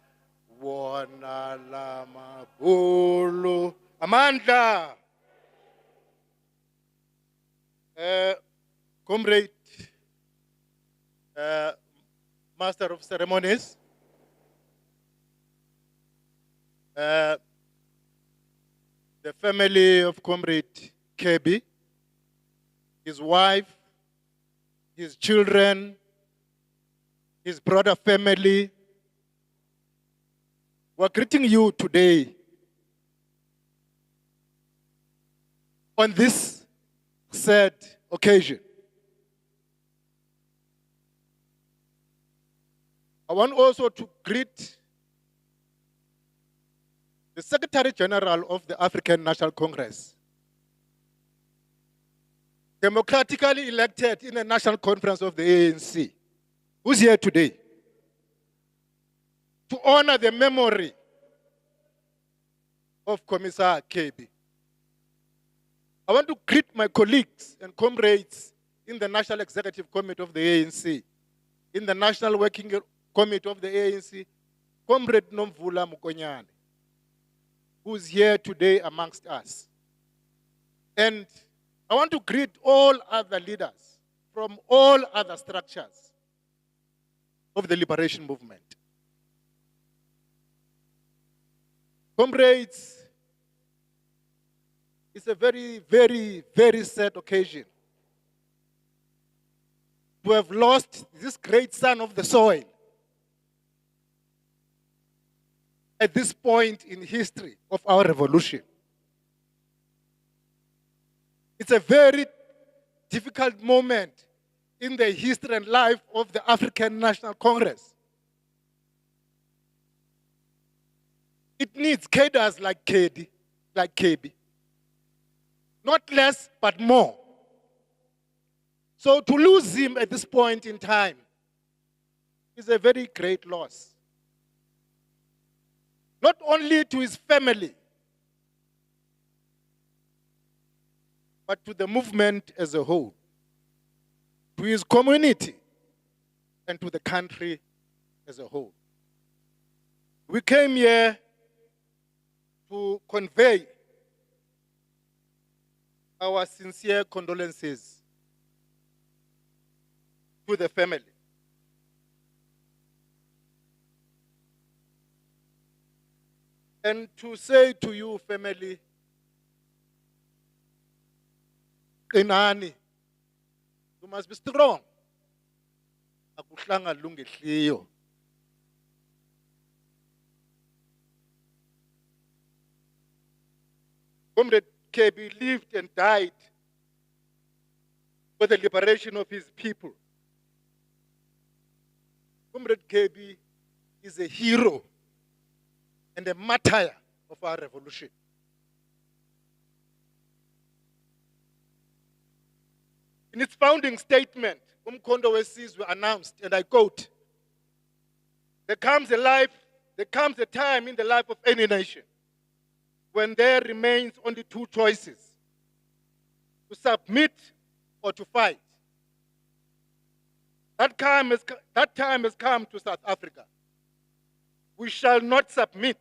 wona la mabhulu. Amandla. Comrade, Master of Ceremonies, the family of Comrade Kebby, his wife, his children, his brother family, we're greeting you today on this sad occasion. I want also to greet the Secretary General of the African National Congress, democratically elected in the National Conference of the ANC, who's here today to honor the memory of Commissar Kebby. I want to greet my colleagues and comrades in the National Executive Committee of the ANC, in the National Working Committee of the ANC, Comrade Nomvula Mukonyane, who's here today amongst us. And I want to greet all other leaders from all other structures of the liberation movement. Comrades, it's a very, very, very sad occasion to have lost this great son of the soil at this point in history of our revolution. It's a very difficult moment in the history and life of the African National Congress. It needs cadres like Kebby. Not less, but more. So to lose him at this point in time is a very great loss. Not only to his family, but to the movement as a whole, to his community, and to the country as a whole. We came here to convey our sincere condolences to the family. And to say to you, family, Inani, you must be strong. Akuhlanga lungehliyo. Comrade Kebby lived and died for the liberation of his people. Comrade Kebby is a hero and a martyr of our revolution. In its founding statement, Umkhonto Wesizwe announced, and I quote, there comes a time in the life of any nation when there remains only two choices, to submit or to fight. That time has come to South Africa. We shall not submit.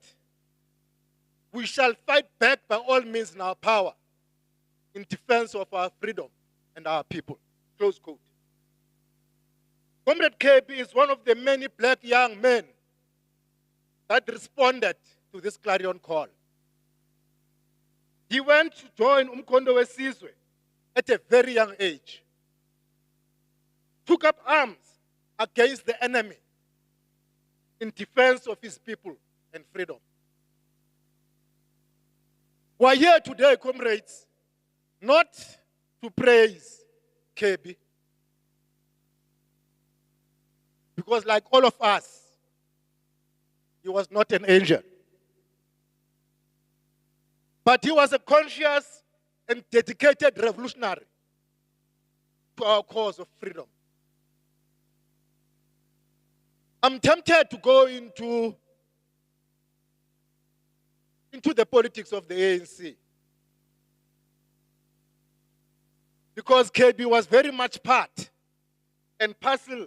We shall fight back by all means in our power in defense of our freedom and our people. Close quote. Comrade Kebby is one of the many black young men that responded to this clarion call. He went to join Umkhonto Wesizwe at a very young age, took up arms against the enemy in defense of his people and freedom. We are here today, comrades, not to praise Kebby, because like all of us, he was not an angel. But he was a conscious and dedicated revolutionary to our cause of freedom. I'm tempted to go into the politics of the ANC, because Kebby was very much part and parcel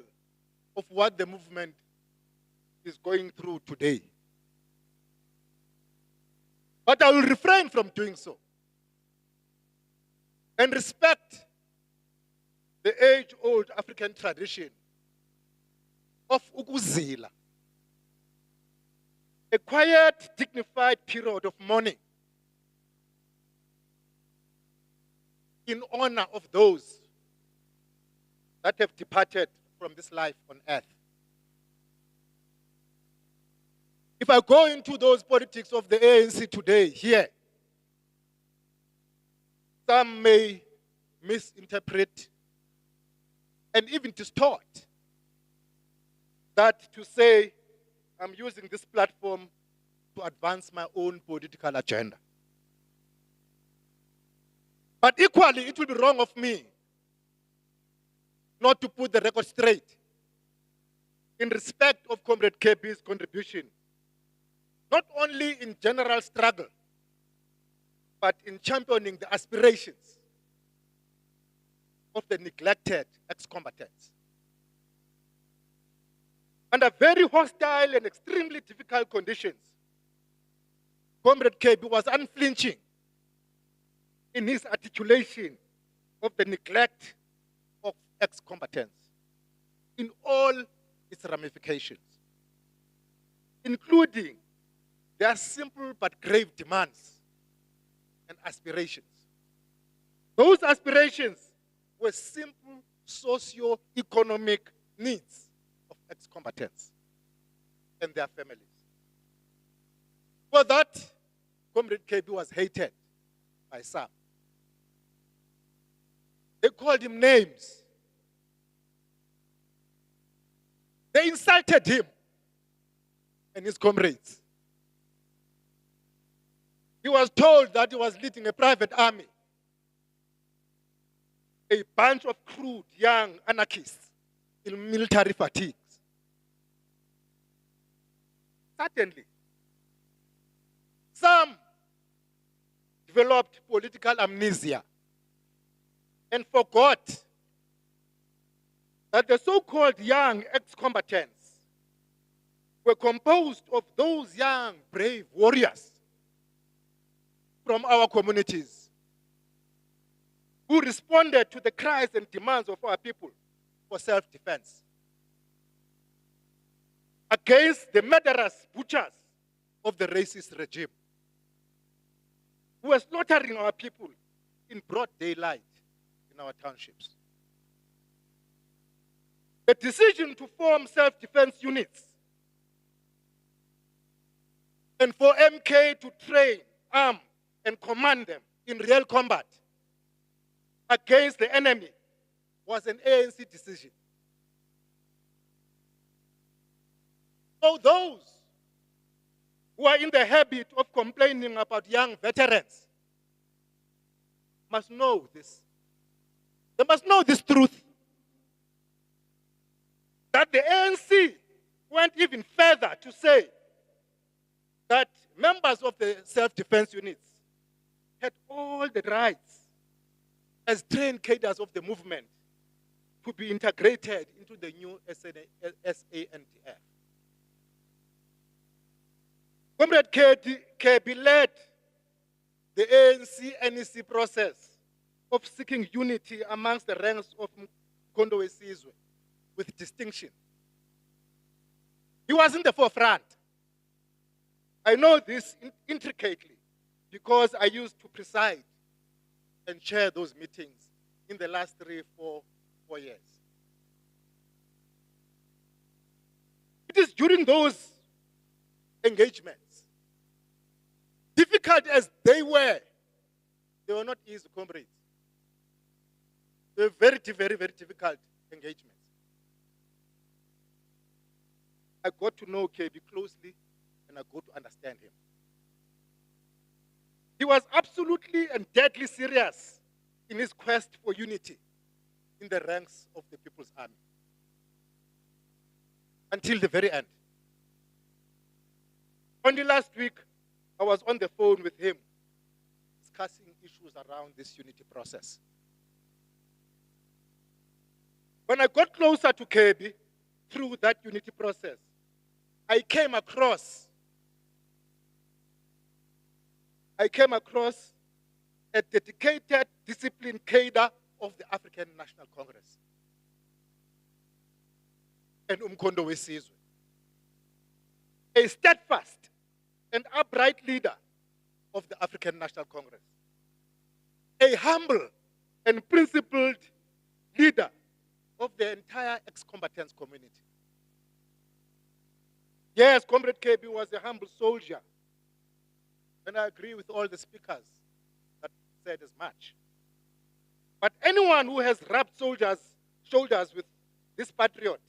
of what the movement is going through today. But I will refrain from doing so and respect the age-old African tradition of ukuzila, a quiet, dignified period of mourning in honor of those that have departed from this life on earth. If I go into those politics of the ANC today, here, some may misinterpret and even distort that to say I'm using this platform to advance my own political agenda. But equally, it will be wrong of me not to put the record straight in respect of Comrade Kebby's contribution, not only in general struggle, but in championing the aspirations of the neglected ex-combatants. Under very hostile and extremely difficult conditions, Comrade Kebby was unflinching in his articulation of the neglect of ex-combatants in all its ramifications, including their simple but grave demands and aspirations. Those aspirations were simple socio-economic needs of ex-combatants and their families. For that, Comrade Kebby was hated by some. They called him names. They insulted him and his comrades. He was told that he was leading a private army, a bunch of crude young anarchists in military fatigues. Certainly, some developed political amnesia and forgot that the so-called young ex-combatants were composed of those young, brave warriors from our communities who responded to the cries and demands of our people for self-defense against the murderous butchers of the racist regime who were slaughtering our people in broad daylight in our townships. The decision to form self-defense units and for MK to train, arm, and command them in real combat against the enemy was an ANC decision. So those who are in the habit of complaining about young veterans must know this. They must know this truth. That the ANC went even further to say that members of the self-defense units had all the rights as trained cadres of the movement to be integrated into the new SANDF. Comrade Kebby led the ANC-NEC process of seeking unity amongst the ranks of Mkondo Wesizwe with distinction. He was in the forefront. I know this intricately because I used to preside and chair those meetings in the last 4 years. It is during those engagements, difficult as they were not easy, comrades. They were very, very, very difficult engagements. I got to know Kebby closely and I got to understand him. He was absolutely and deadly serious in his quest for unity in the ranks of the People's Army. Until the very end. Only last week, I was on the phone with him, discussing issues around this unity process. When I got closer to Kebby through that unity process, I came across a dedicated, disciplined cadre of the African National Congress and Mkondo Wesizwe. A steadfast and upright leader of the African National Congress. A humble and principled leader of the entire ex-combatants community. Yes, Comrade Kebby was a humble soldier, and I agree with all the speakers that said as much. But anyone who has rubbed shoulders with this patriot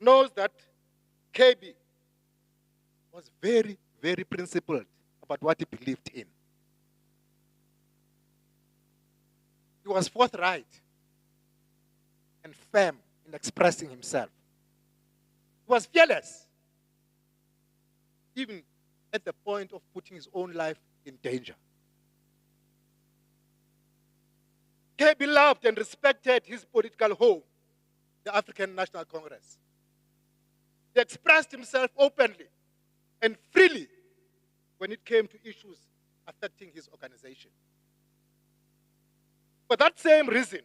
knows that Kebby was very, very principled about what he believed in. He was forthright and firm in expressing himself. He was fearless, even at the point of putting his own life in danger. Kebby loved and respected his political home, the African National Congress. He expressed himself openly and freely when it came to issues affecting his organization. For that same reason,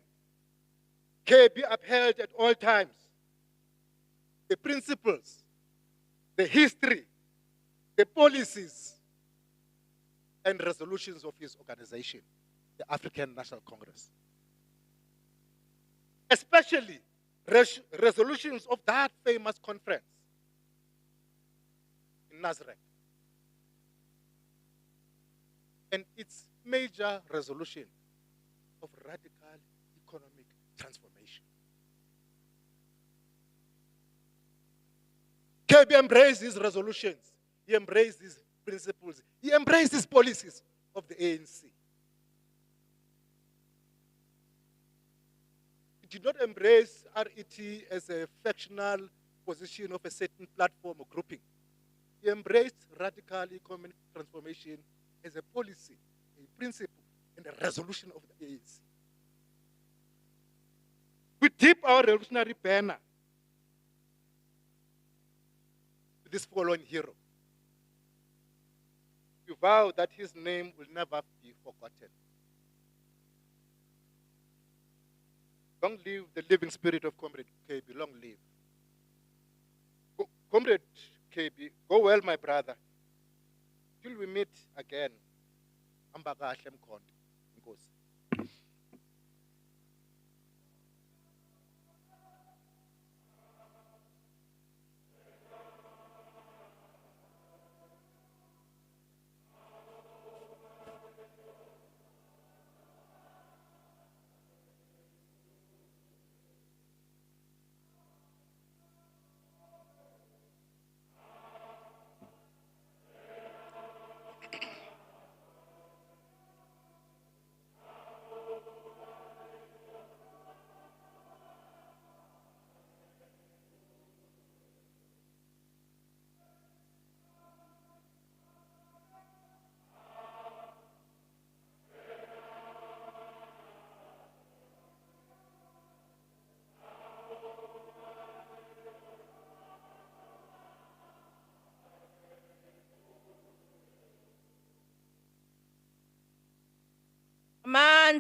Kebby upheld at all times the principles, the history, the policies, and resolutions of his organization, the African National Congress. Especially resolutions of that famous conference in Nazareth. And its major resolution of radical economic transformation. Kebby embraced these resolutions. He embraced these principles. He embraced these policies of the ANC. He did not embrace RET as a factional position of a certain platform or grouping. He embraced radical economic transformation as a policy, a principle, and a resolution of the ANC. We dip our revolutionary banner to this fallen hero. We vow that his name will never be forgotten. Long live the living spirit of Comrade Kebby, long live. Comrade Kebby, go well, my brother. Till we meet again. Ambakahle Mkhondo. Inkosi.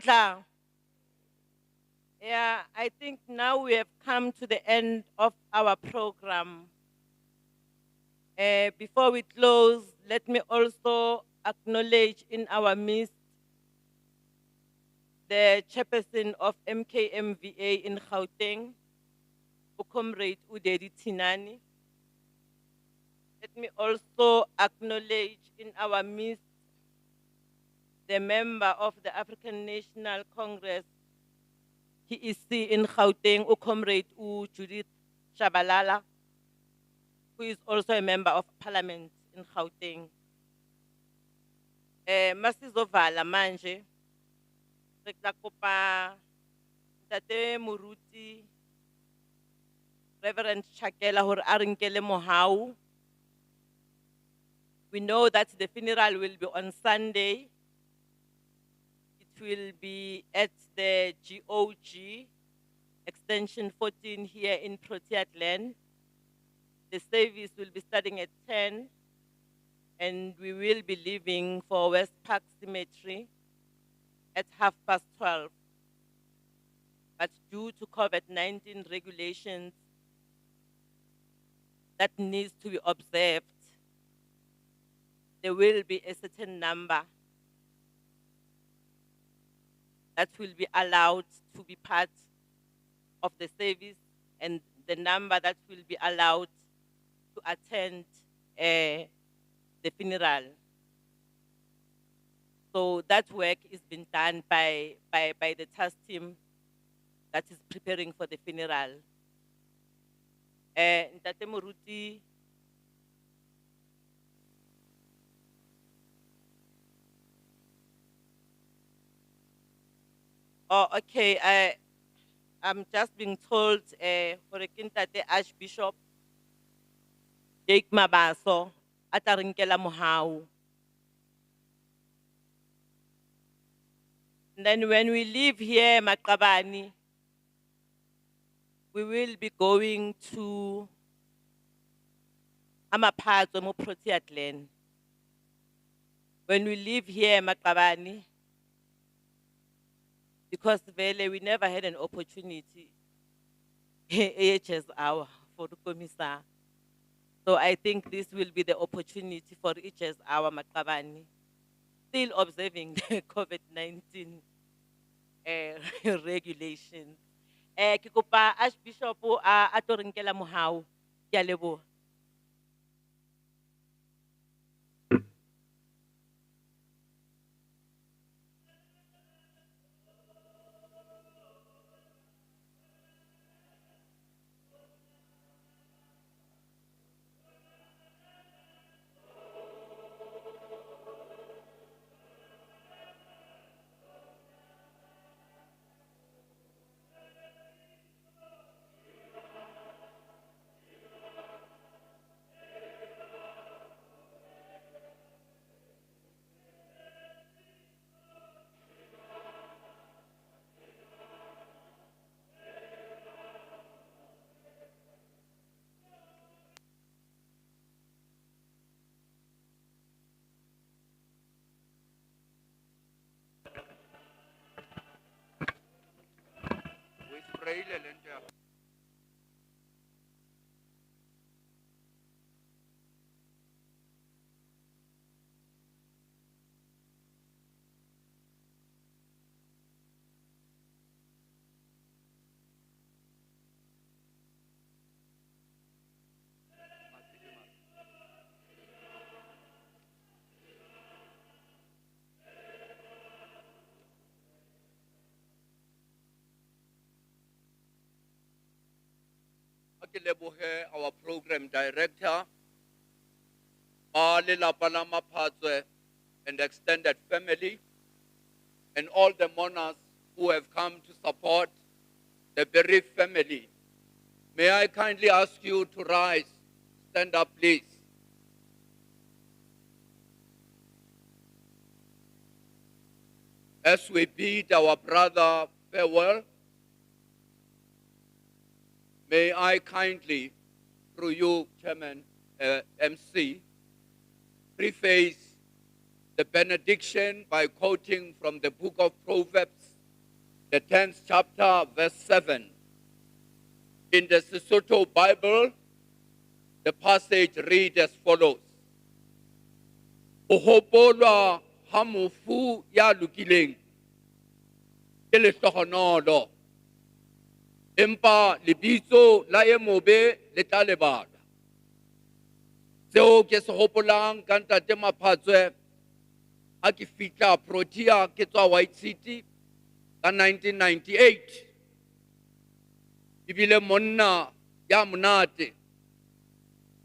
Mandla. Yeah, I think now we have come to the end of our program. Before we close, let me also acknowledge in our midst the chairperson of MKMVA in Gauteng, Comrade Udedi Tinani. Let me also acknowledge in our midst the member of the African National Congress, PEC in Gauteng, Comrade Judith Shabalala, who is also a member of parliament in Gauteng. Masizovala manje, re tla kopa Ntate Moruti, Reverend Chakela hore a re nkele mohau. We know that the funeral will be on Sunday. It will be at the GOG, extension 14 here in Protea Glen. The service will be starting at 10, and we will be leaving for West Park Cemetery at 12:30. But due to COVID-19 regulations that needs to be observed, there will be a certain number that will be allowed to be part of the service, and the number that will be allowed to attend the funeral. So that work is being done by the task team that is preparing for the funeral. Ntate Moruti, oh, okay. I'm just being told for a Ntate Archbishop Kebby Maphatsoe atarinkela mohau. And then when we leave here, Maqabani, we will be going to Maphatsoe mo Protea Glen. When we leave here, Maqabani, because we never had an opportunity AHS hour for the commissar. So I think this will be the opportunity for AHS hour, Maqabani, still observing the COVID-19 regulations. Ke kopa Archbishop a tlo re nkela mohau. Ke a leboha. Our program director, Lelapa la Maphatsoe and extended family, and all the mourners who have come to support the bereaved family. May I kindly ask you to rise, stand up please. As we bid our brother farewell, may I kindly, through you, Chairman, MC, preface the benediction by quoting from the book of Proverbs, the 10th chapter, verse 7. In the Sesotho Bible, the passage reads as follows. O hopolwa ha mofu ya lokileng ke lehlohonolo, empa lebitso la e mobe le tla lebalwa. Seo ke se hopolang ka Ntate Maphatsoe ha ke fihla Protea ke tswa White City ka 1998. Ebile monna ya monate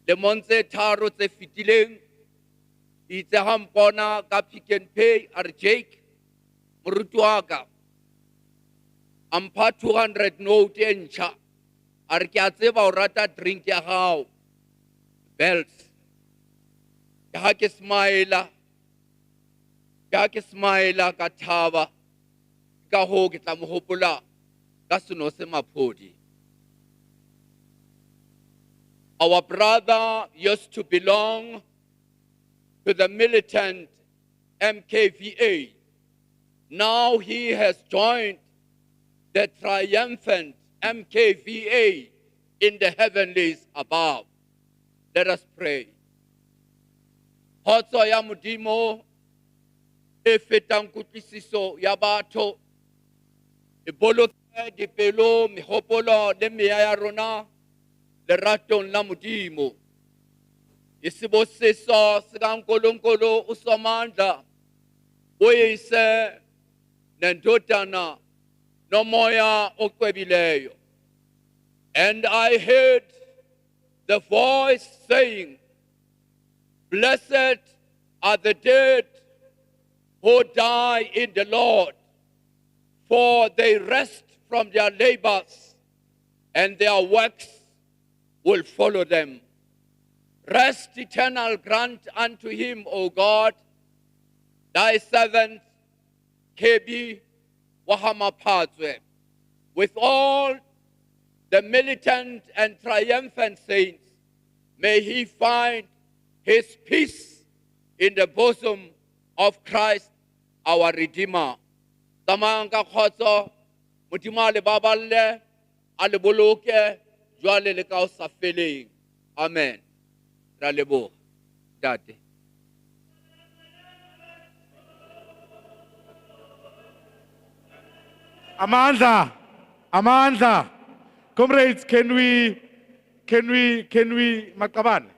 lemong tse tharo tse fetileng itse ha mpona ka Pick n Pay a re Jake moruti wa ka a mpha 200 note e ntjha a re ke a tseba o rata drink ya hao belts ke ha ke smile ka thaba ka ho ke tla mo hopola ka seno se maphodi. Our brother used to belong to the militant MKVA. Now he has joined the triumphant MKVA in the heavenlies above. Let us pray. Khotso ya Modimo e fetang kutlwisiso ya batho e boloke dipelo mehopolo le meya ya rona leratong la Modimo. Isibusiso sikaNkulunkulu uSomandla uyise nendodana nomoya oqwebileyo. And I heard the voice saying, Blessed are the dead who die in the Lord, for they rest from their labors, and their works will follow them. Rest eternal grant unto him, O God, thy servant Kebby Maphatsoe, with all the militant and triumphant saints. May he find his peace in the bosom of Christ, our Redeemer. Tsamayang ka khotso, Modimo a le baballe, a le boloke, jwale le ka ho sa feleng. Amen. Ra leboha, Tate. Amandla. Comrades, can we, Makabane?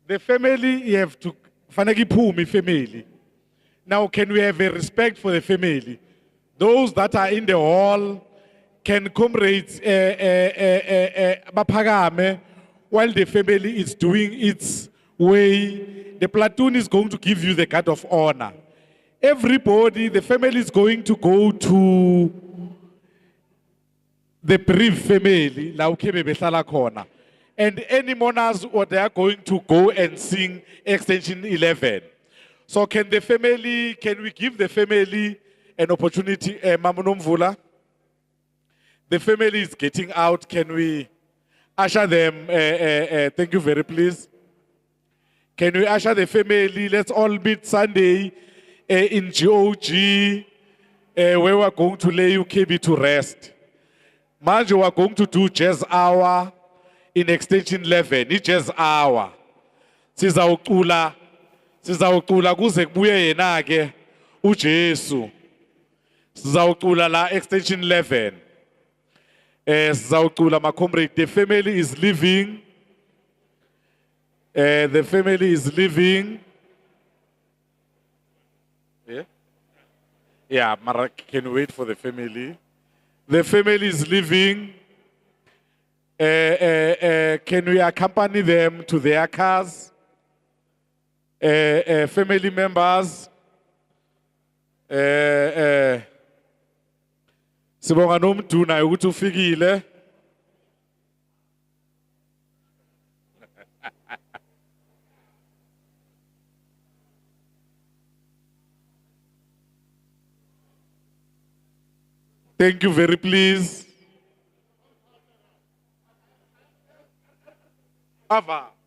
The family, you have to, fanagi pumi family. Now, can we have a respect for the family? Those that are in the hall, can comrades, Bapagame, while the family is doing its way, the platoon is going to give you the guard of honor. Everybody, the family is going to go to the bereaved family, and any mourners, or they are going to go and sing Extension 11. So can the family, can we give the family an opportunity, Mamunomvula? The family is getting out, can we usher them, thank you very please. Can we usher the family, let's all meet Sunday in GOG, where we're going to lay UKB to rest. Manje, we're going to do jazz hour in Extension 11, it's jazz hour. Sizawucula kuze kubuye yena ke uJesu. Sizawucula la Extension 11. Sizawucula ma comrade, the family is leaving. The family is leaving. Yeah? Yeah, Mara, can you wait for the family? The family is leaving. Can we accompany them to their cars? Family members. Sibonga nomduna ukuthi ufikile. Thank you very please. Ava.